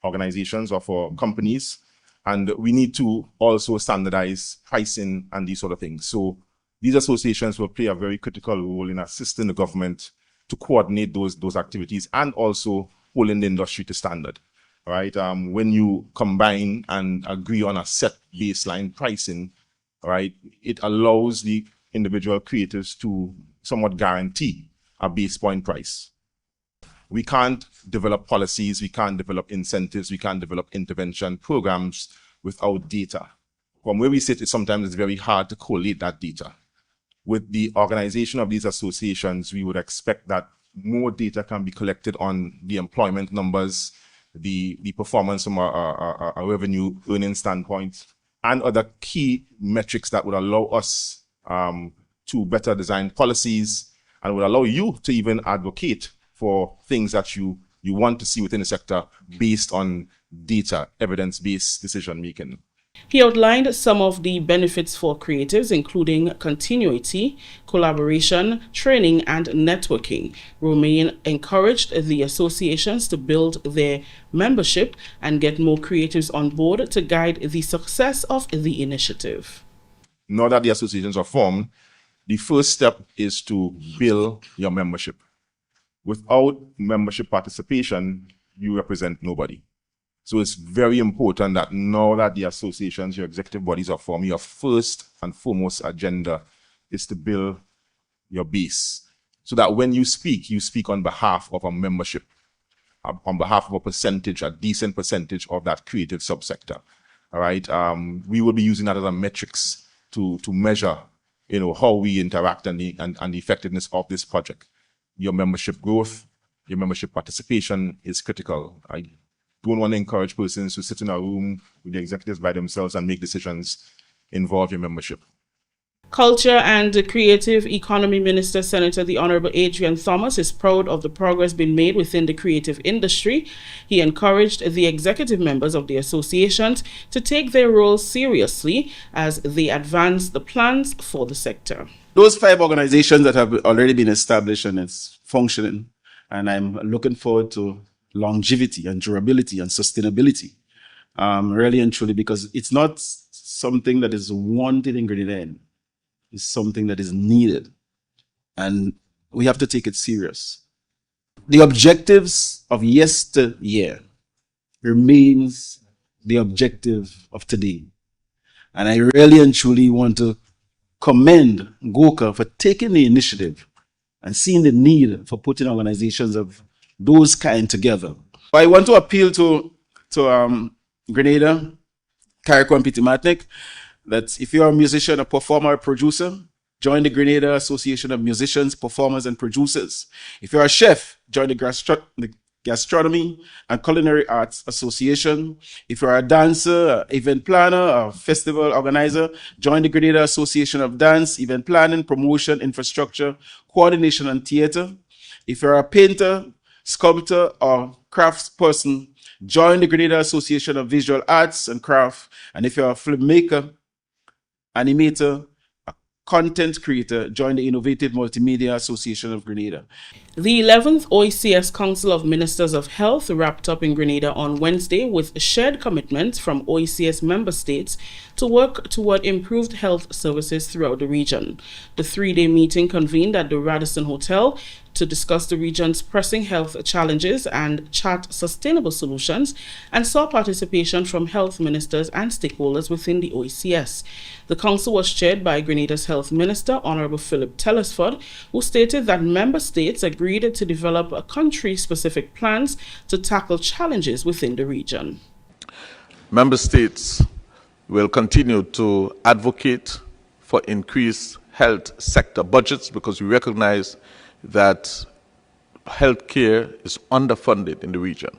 organizations or for companies. And we need to also standardize pricing and these sort of things. So these associations will play a very critical role in assisting the government to coordinate those activities and also holding the industry to standard. Right? When you combine and agree on a set baseline pricing, right, it allows the individual creators to somewhat guarantee a base point price. We can't develop policies, we can't develop incentives, we can't develop intervention programs without data. From where we sit, sometimes it's very hard to collate that data. With the organization of these associations, we would expect that more data can be collected on the employment numbers, the performance from a revenue earning standpoint, and other key metrics that would allow us to better design policies and would allow you to even advocate for things that you want to see within the sector based on data, evidence-based decision making. He outlined some of the benefits for creatives, including continuity, collaboration, training, and networking. Romain encouraged the associations to build their membership and get more creatives on board to guide the success of the initiative. Now that the associations are formed, the first step is to build your membership. Without membership participation, you represent nobody. So it's very important that now that the associations, your executive bodies are formed, your first and foremost agenda is to build your base. So that when you speak on behalf of a membership, on behalf of a percentage, a decent percentage of that creative subsector. All right. We will be using that as a metrics to measure, how we interact and the effectiveness of this project. Your membership growth, your membership participation is critical. I don't want to encourage persons to sit in a room with the executives by themselves and make decisions. Involve your membership. Culture and Creative Economy Minister, Senator the Honorable Adrian Thomas, is proud of the progress being made within the creative industry. He encouraged the executive members of the associations to take their roles seriously as they advance the plans for the sector. Those 5 organizations that have already been established and it's functioning, and I'm looking forward to longevity and durability and sustainability, really and truly, because it's not something that is wanted in Grenada. It's something that is needed, and we have to take it serious. The objectives of yesteryear remains the objective of today, and I really and truly want to commend GOCA for taking the initiative and seeing the need for putting organizations of those kind together. I want to appeal to Grenada, Carriacou and Petit Martinique, that if you're a musician, a performer, a producer, join the Grenada Association of Musicians, Performers, and Producers. If you're a chef, join the Gastronomy and Culinary Arts Association. If you're a dancer, an event planner, a festival organizer, join the Grenada Association of Dance, Event Planning, Promotion, Infrastructure, Coordination, and Theatre. If you're a painter, sculptor, or craftsperson, join the Grenada Association of Visual Arts and Craft. And if you're a filmmaker, animator, a content creator, join the Innovative Multimedia Association of Grenada. The 11th OECS Council of Ministers of Health wrapped up in Grenada on Wednesday with shared commitments from OECS member states to work toward improved health services throughout the region. The 3-day meeting convened at the Radisson Hotel to discuss the region's pressing health challenges and chart sustainable solutions, and saw participation from health ministers and stakeholders within the OECS. The council was chaired by Grenada's Health Minister, Honorable Philip Telesford, who stated that member states agreed to develop country-specific plans to tackle challenges within the region. Member states will continue to advocate for increased health sector budgets because we recognize that healthcare is underfunded in the region,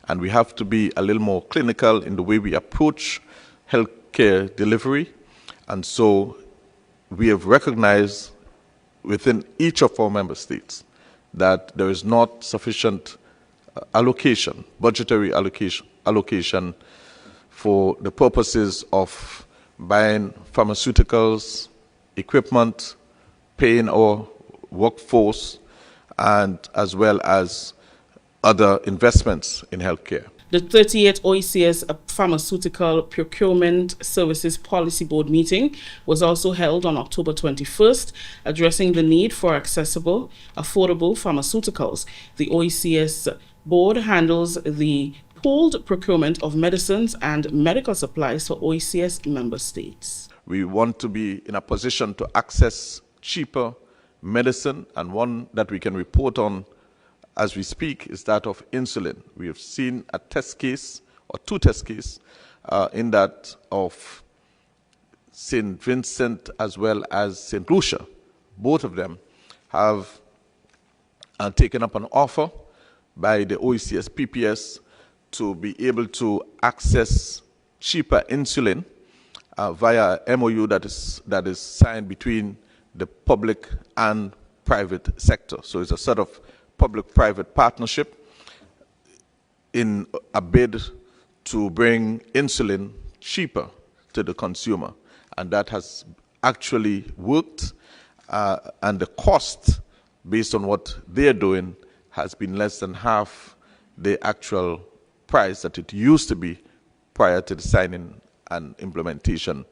and we have to be a little more clinical in the way we approach healthcare delivery. And so we have recognized within each of our member states that there is not sufficient allocation, budgetary allocation for the purposes of buying pharmaceuticals, equipment, paying our workforce, and as well as other investments in healthcare. The 38th OECS Pharmaceutical Procurement Services Policy Board meeting was also held on October 21st, addressing the need for accessible, affordable pharmaceuticals. The OECS board handles the pooled procurement of medicines and medical supplies for OECS member states. We want to be in a position to access cheaper medicine, and one that we can report on as we speak is that of insulin. We have seen a test case, or two test cases, in that of St. Vincent as well as St. Lucia. Both of them have taken up an offer by the OECS PPS to be able to access cheaper insulin via MOU that is signed between the public and private sector. So it's a sort of public-private partnership in a bid to bring insulin cheaper to the consumer. And that has actually worked, and the cost, based on what they're doing, has been less than half the actual price that it used to be prior to the signing and implementation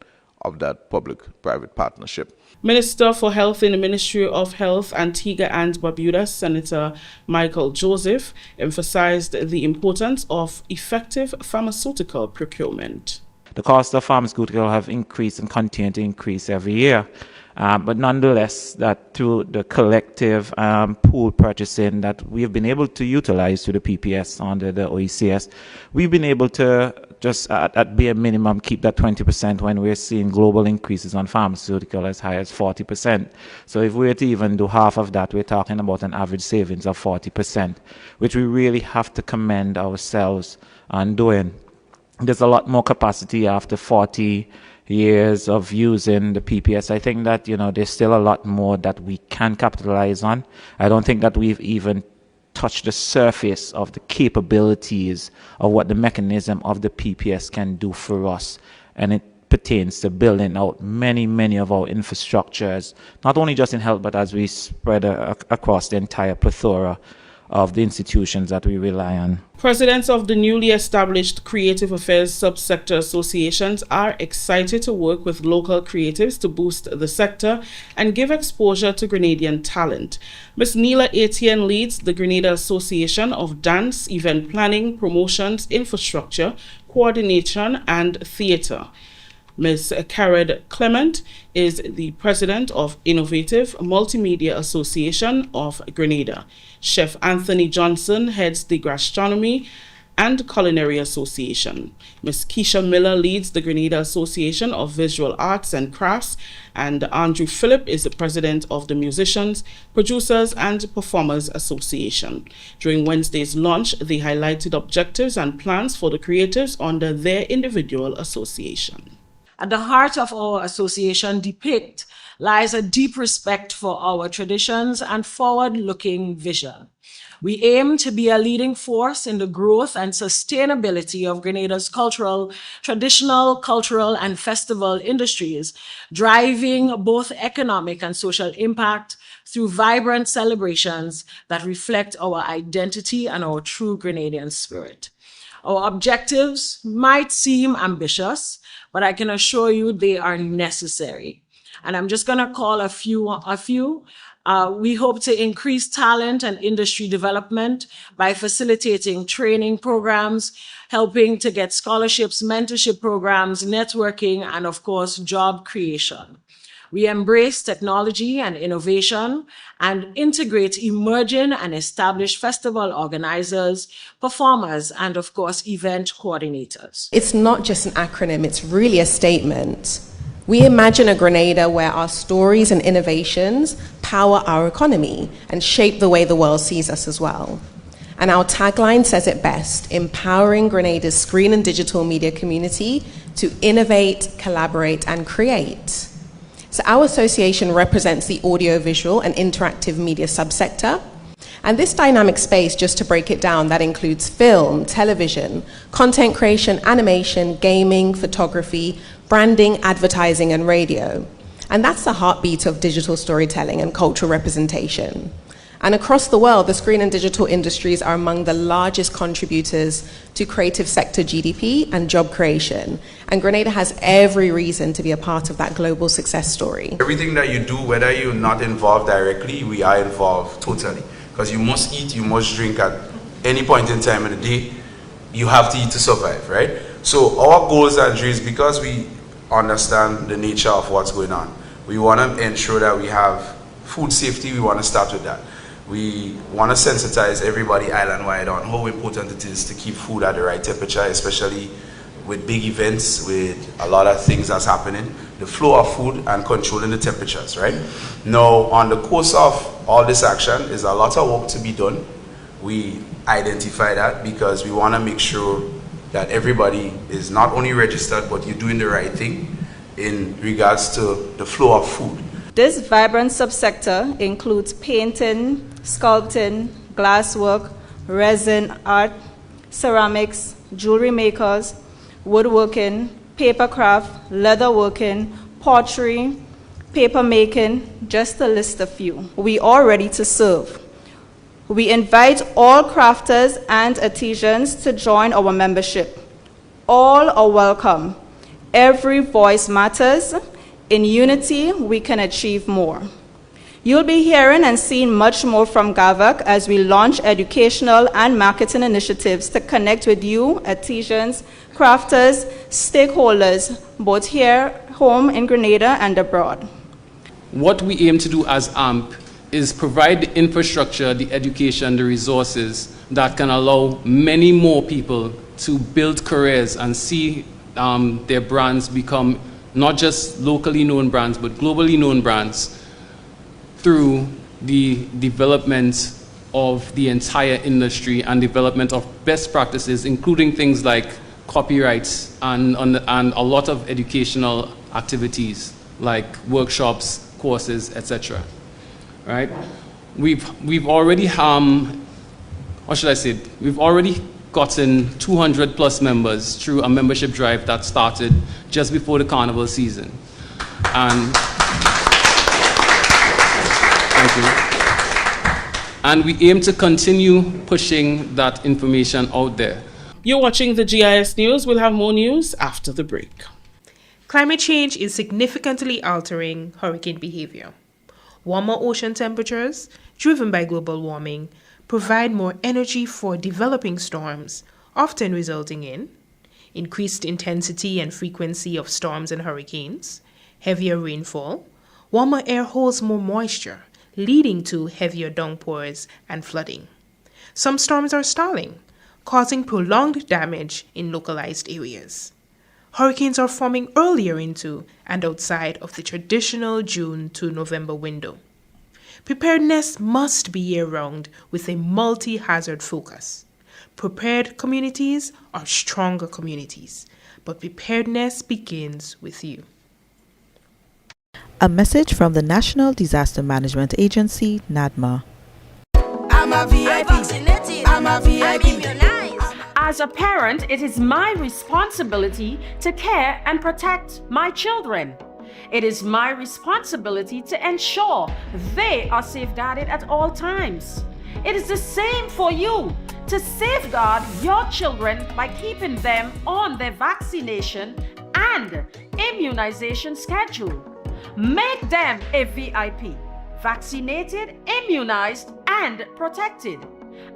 of that public-private partnership. Minister for Health in the Ministry of Health, Antigua and Barbuda, Senator Michael Joseph, emphasized the importance of effective pharmaceutical procurement. The cost of pharmaceuticals have increased and continue to increase every year. But nonetheless, that through the collective pool purchasing that we've been able to utilize through the PPS under the OECS, we've been able to just at bare minimum keep that 20% when we're seeing global increases on pharmaceutical as high as 40%. So if we were to even do half of that, we're talking about an average savings of 40%, which we really have to commend ourselves on doing. There's a lot more capacity after 40 years of using the PPS. I think that, there's still a lot more that we can capitalize on. I don't think that we've even touched the surface of the capabilities of what the mechanism of the PPS can do for us. And it pertains to building out many of our infrastructures, not only just in health, but as we spread across the entire plethora of the institutions that we rely on. Presidents of the newly established Creative Affairs Subsector Associations are excited to work with local creatives to boost the sector and give exposure to Grenadian talent. Ms. Neela Etienne leads the Grenada Association of Dance, Event Planning, Promotions, Infrastructure, Coordination and Theatre. Ms. Cared Clement is the president of Innovative Multimedia Association of Grenada. Chef Anthony Johnson heads the Gastronomy and Culinary Association. Ms. Keisha Miller leads the Grenada Association of Visual Arts and Crafts, and Andrew Phillip is the president of the Musicians, Producers and Performers Association. During Wednesday's launch, they highlighted objectives and plans for the creatives under their individual association. At the heart of our association, Depict, lies a deep respect for our traditions and forward-looking vision. We aim to be a leading force in the growth and sustainability of Grenada's traditional, cultural, and festival industries, driving both economic and social impact through vibrant celebrations that reflect our identity and our true Grenadian spirit. Our objectives might seem ambitious, but I can assure you they are necessary. And I'm just going to call a few. We hope to increase talent and industry development by facilitating training programs, helping to get scholarships, mentorship programs, networking, and of course, job creation. We embrace technology and innovation and integrate emerging and established festival organizers, performers, and of course, event coordinators. It's not just an acronym, it's really a statement. We imagine a Grenada where our stories and innovations power our economy and shape the way the world sees us as well. And our tagline says it best, empowering Grenada's screen and digital media community to innovate, collaborate, and create. So our association represents the audiovisual and interactive media subsector, And this dynamic space, just to break it down, that includes film, television, content creation, animation, gaming, photography, branding, advertising, and radio. And that's the heartbeat of digital storytelling and cultural representation. And across the world, the screen and digital industries are among the largest contributors to creative sector GDP and job creation. And Grenada has every reason to be a part of that global success story. Everything that you do, whether you're not involved directly, we are involved totally. Because you must eat, you must drink at any point in time of the day. You have to eat to survive, right? So our goals and dreams, because we understand the nature of what's going on, we want to ensure that we have food safety. We want to start with that. We want to sensitize everybody island-wide on how important it is to keep food at the right temperature, especially with big events, with a lot of things that's happening. The flow of food and controlling the temperatures, right? Now, on the course of all this action is a lot of work to be done. We identify that because we want to make sure that everybody is not only registered, but you're doing the right thing in regards to the flow of food. This vibrant subsector includes painting, sculpting, glasswork, resin art, ceramics, jewelry makers, woodworking, paper craft, leatherworking, pottery, paper making, just to list a few. We are ready to serve. We invite all crafters and artisans to join our membership. All are welcome. Every voice matters. In unity, we can achieve more. You'll be hearing and seeing much more from GAVAC as we launch educational and marketing initiatives to connect with you, artisans, crafters, stakeholders, both here, home in Grenada and abroad. What we aim to do as AMP is provide the infrastructure, the education, the resources that can allow many more people to build careers and see their brands become not just locally known brands, but globally known brands through the development of the entire industry and development of best practices, including things like copyrights and a lot of educational activities like workshops, courses, etc. Right? We've already we've already gotten 200 plus members through a membership drive that started just before the carnival season. And thank you. And we aim to continue pushing that information out there. You're watching the GIS News. We'll have more news after the break. Climate change is significantly altering hurricane behavior. Warmer ocean temperatures, driven by global warming, provide more energy for developing storms, often resulting in increased intensity and frequency of storms and hurricanes, heavier rainfall. Warmer air holds more moisture, leading to heavier downpours and flooding. Some storms are stalling, causing prolonged damage in localized areas. Hurricanes are forming earlier into and outside of the traditional June to November window. Preparedness must be year-round with a multi-hazard focus. Prepared communities are stronger communities, but preparedness begins with you. A message from the National Disaster Management Agency, NADMA. I'm a VIP. I'm a VIP. I'm immunized. As a parent, it is my responsibility to care and protect my children. It is my responsibility to ensure they are safeguarded at all times. It is the same for you to safeguard your children by keeping them on their vaccination and immunization schedule. Make them a VIP, vaccinated, immunized, and protected.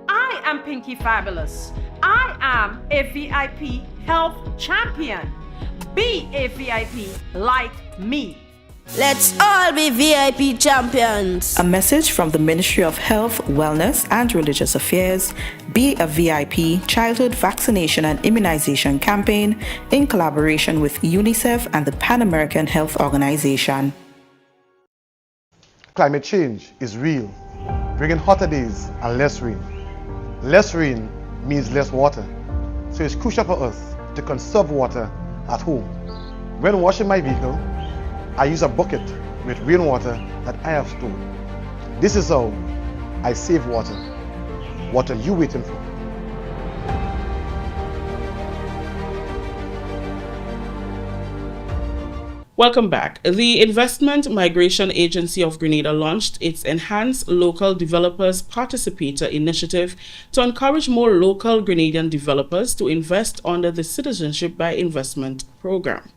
I am Pinky Fabulous. I am a VIP health champion. Be a VIP like me. Let's all be VIP champions. A message from the Ministry of Health, Wellness and Religious Affairs, Be a VIP Childhood Vaccination and Immunization Campaign in collaboration with UNICEF and the Pan American Health Organization. Climate change is real, bringing hotter days and less rain. Less rain means less water, so it's crucial for us to conserve water at home. When washing my vehicle, I use a bucket with rainwater that I have stored. This is how I save water. What are you waiting for? Welcome back. The Investment Migration Agency of Grenada launched its Enhanced Local Developers Participator Initiative to encourage more local Grenadian developers to invest under the Citizenship by Investment program.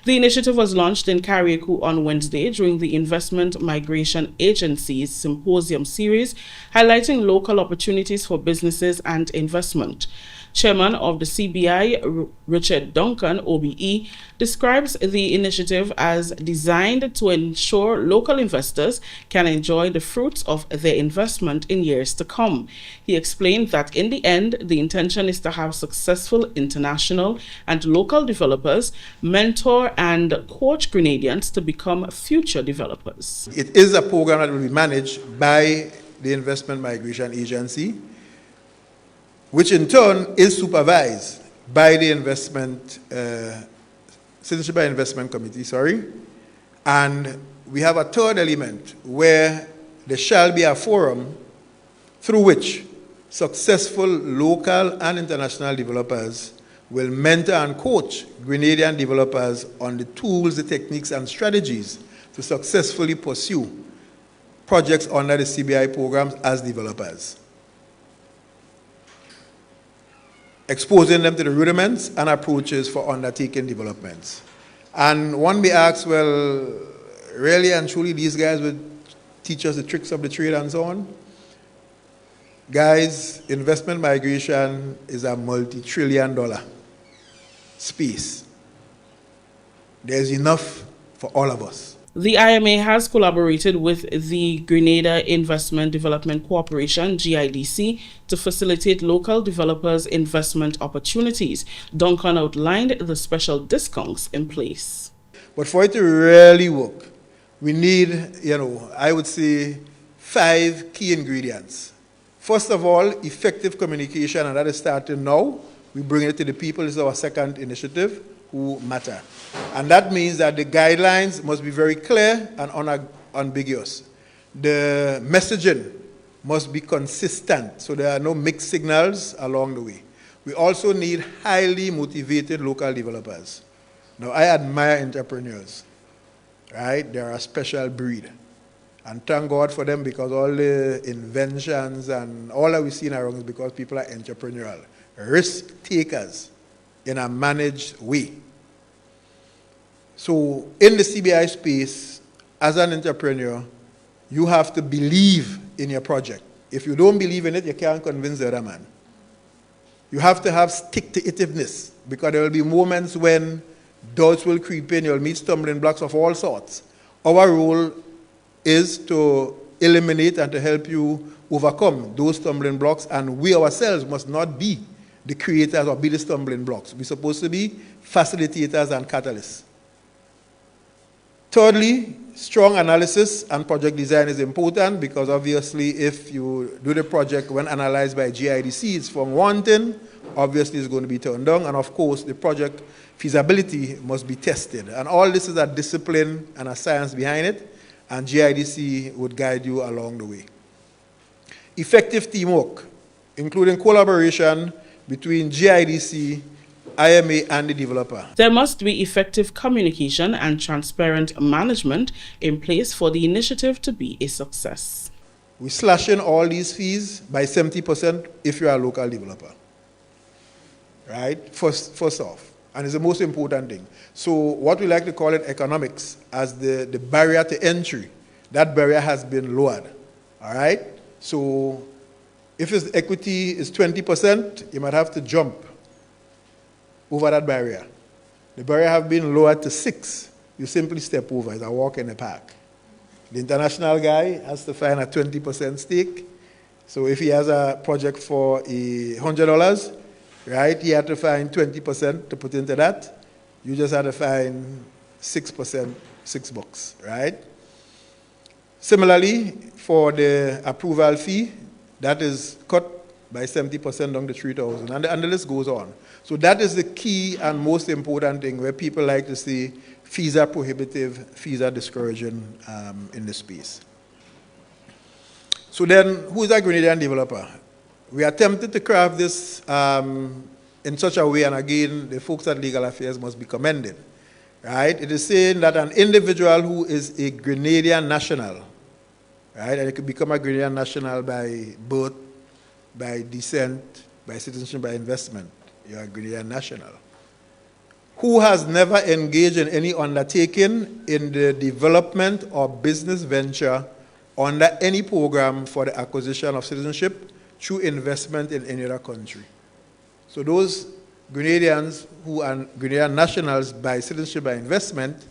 The initiative was launched in Carriacou on Wednesday during the Investment Migration Agency's Symposium series, highlighting local opportunities for businesses and investment. Chairman of the CBI, Richard Duncan, OBE, describes the initiative as designed to ensure local investors can enjoy the fruits of their investment in years to come. He explained that in the end, the intention is to have successful international and local developers mentor and coach Grenadians to become future developers. It is a program that will be managed by the Investment Migration Agency, which in turn is supervised by the Citizenship by Investment Committee, And we have a third element where there shall be a forum through which successful local and international developers will mentor and coach Grenadian developers on the tools, the techniques, and strategies to successfully pursue projects under the CBI programs as developers, exposing them to the rudiments and approaches for undertaking developments. And one may ask, well, really and truly these guys would teach us the tricks of the trade and so on? Guys, investment migration is a multi-trillion-dollar space. There's enough for all of us. The IMA has collaborated with the Grenada Investment Development Corporation, GIDC, to facilitate local developers' investment opportunities. Duncan outlined the special discounts in place. But for it to really work, we need, I would say 5 key ingredients. First of all, effective communication, and that is starting now. We bring it to the people. This is our second initiative, who matter. And that means that the guidelines must be very clear and unambiguous. The messaging must be consistent, so there are no mixed signals along the way. We also need highly motivated local developers. Now, I admire entrepreneurs, right? They're a special breed. And thank God for them, because all the inventions and all that we've seen around is because people are entrepreneurial, risk takers in a managed way. So in the CBI space, as an entrepreneur, you have to believe in your project. If you don't believe in it, you can't convince the other man. You have to have stick-to-itiveness, because there will be moments when doubts will creep in, you'll meet stumbling blocks of all sorts. Our role is to eliminate and to help you overcome those stumbling blocks, and we ourselves must not be the creators or be the stumbling blocks. We're supposed to be facilitators and catalysts. Thirdly, strong analysis and project design is important, because obviously if you do the project when analyzed by GIDC, it's found wanting, obviously it's going to be turned down, and of course the project feasibility must be tested. And all this is a discipline and a science behind it, and GIDC would guide you along the way. Effective teamwork, including collaboration between GIDC, IMA, and the developer. There must be effective communication and transparent management in place for the initiative to be a success. We're slashing all these fees by 70% if you're a local developer. Right? First off. And it's the most important thing. So what we like to call it economics as the barrier to entry. That barrier has been lowered. All right? So if its equity is 20%, you might have to jump over that barrier. The barrier have been lowered to 6. You simply step over. It's a walk in the park. The international guy has to find a 20% stake. So if he has a project for $100, right, he had to find 20% to put into that. You just had to find 6%, $6, right? Similarly, for the approval fee, that is cut by 70% down to 3,000, and the list goes on. So that is the key and most important thing, where people like to say fees are prohibitive, fees are discouraging in this space. So then, who is a Grenadian developer? We attempted to craft this in such a way, and again, the folks at Legal Affairs must be commended. Right? It is saying that an individual who is a Grenadian national, right, and it could become a Grenadian national by birth, by descent, by citizenship, by investment, you're a Grenadian national, who has never engaged in any undertaking in the development or business venture under any program for the acquisition of citizenship through investment in any other country. So those Grenadians who are Grenadian nationals by citizenship, by investment,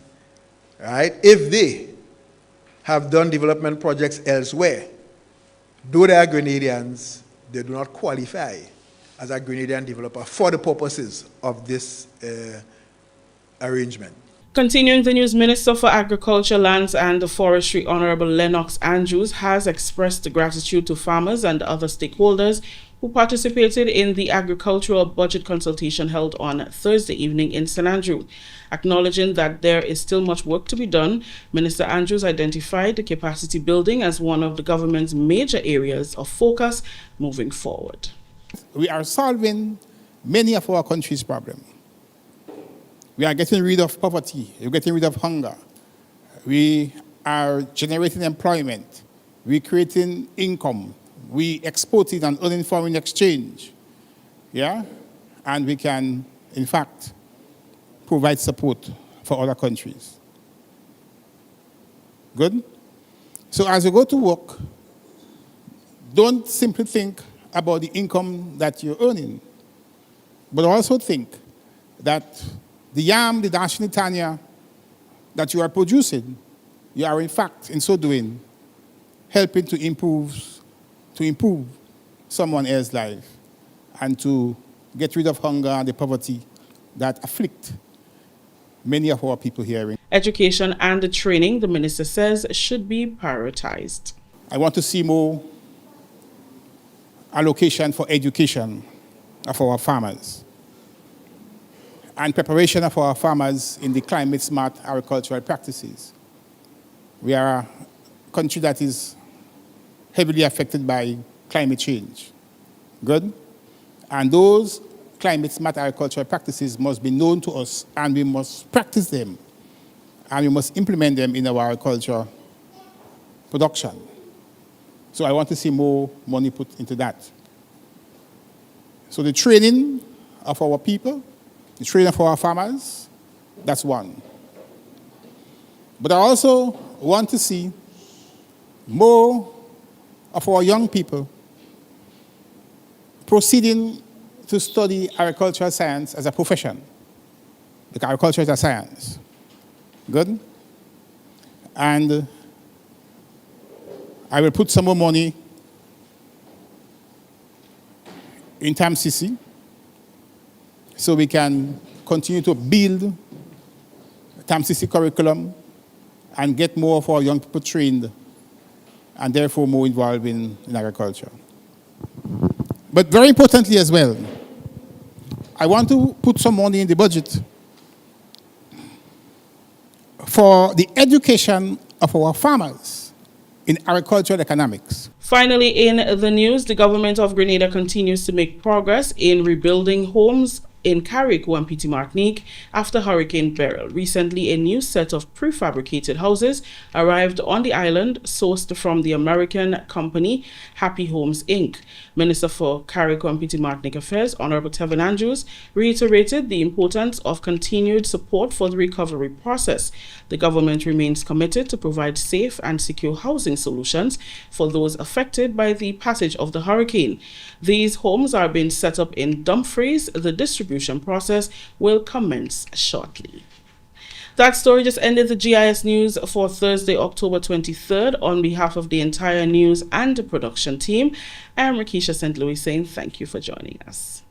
right, if they have done development projects elsewhere, though they are Grenadians, they do not qualify as a Grenadian developer for the purposes of this arrangement. Continuing the news, Minister for Agriculture, Lands and Forestry, Honorable Lennox Andrews, has expressed gratitude to farmers and other stakeholders who participated in the agricultural budget consultation held on Thursday evening in St. Andrew. Acknowledging that there is still much work to be done, Minister Andrews identified the capacity building as one of the government's major areas of focus moving forward. We are solving many of our country's problems. We are getting rid of poverty. We're getting rid of hunger. We are generating employment. We're creating income. We exporting and earning foreign exchange. Yeah? And we can, in fact, provide support for other countries. Good? So as you go to work, don't simply think about the income that you're earning, but also think that the yam, the dashini tanya that you are producing, you are in fact, in so doing, helping to improve someone else's life and to get rid of hunger and the poverty that afflict many of our people here. Education and the training, the minister says, should be prioritized. I want to see more allocation for education of our farmers and preparation of our farmers in the climate-smart agricultural practices. We are a country that is heavily affected by climate change. Good? And those climate-smart agricultural practices must be known to us, and we must practice them, and we must implement them in our agriculture production. So I want to see more money put into that. So the training of our people, the training of our farmers, that's one. But I also want to see more of our young people proceeding to study agricultural science as a profession, because agriculture is a science. Good? And I will put some more money in TAMCC so we can continue to build TAMCC curriculum and get more of our young people trained and therefore more involved in agriculture. But very importantly as well, I want to put some money in the budget for the education of our farmers in agricultural economics. Finally, in the news, the government of Grenada continues to make progress in rebuilding homes in Carrick, Wampiti, Martinique, after Hurricane Beryl. Recently, a new set of prefabricated houses arrived on the island, sourced from the American company Happy Homes, Inc. Minister for Carrick, Wampiti, Martinique Affairs, Honorable Tevin Andrews, reiterated the importance of continued support for the recovery process. The government remains committed to provide safe and secure housing solutions for those affected by the passage of the hurricane. These homes are being set up in Dumfries. The distribution process will commence shortly. That story just ended the GIS News for Thursday, October 23rd. On behalf of the entire news and production team, I am Rakisha St. Louis saying thank you for joining us.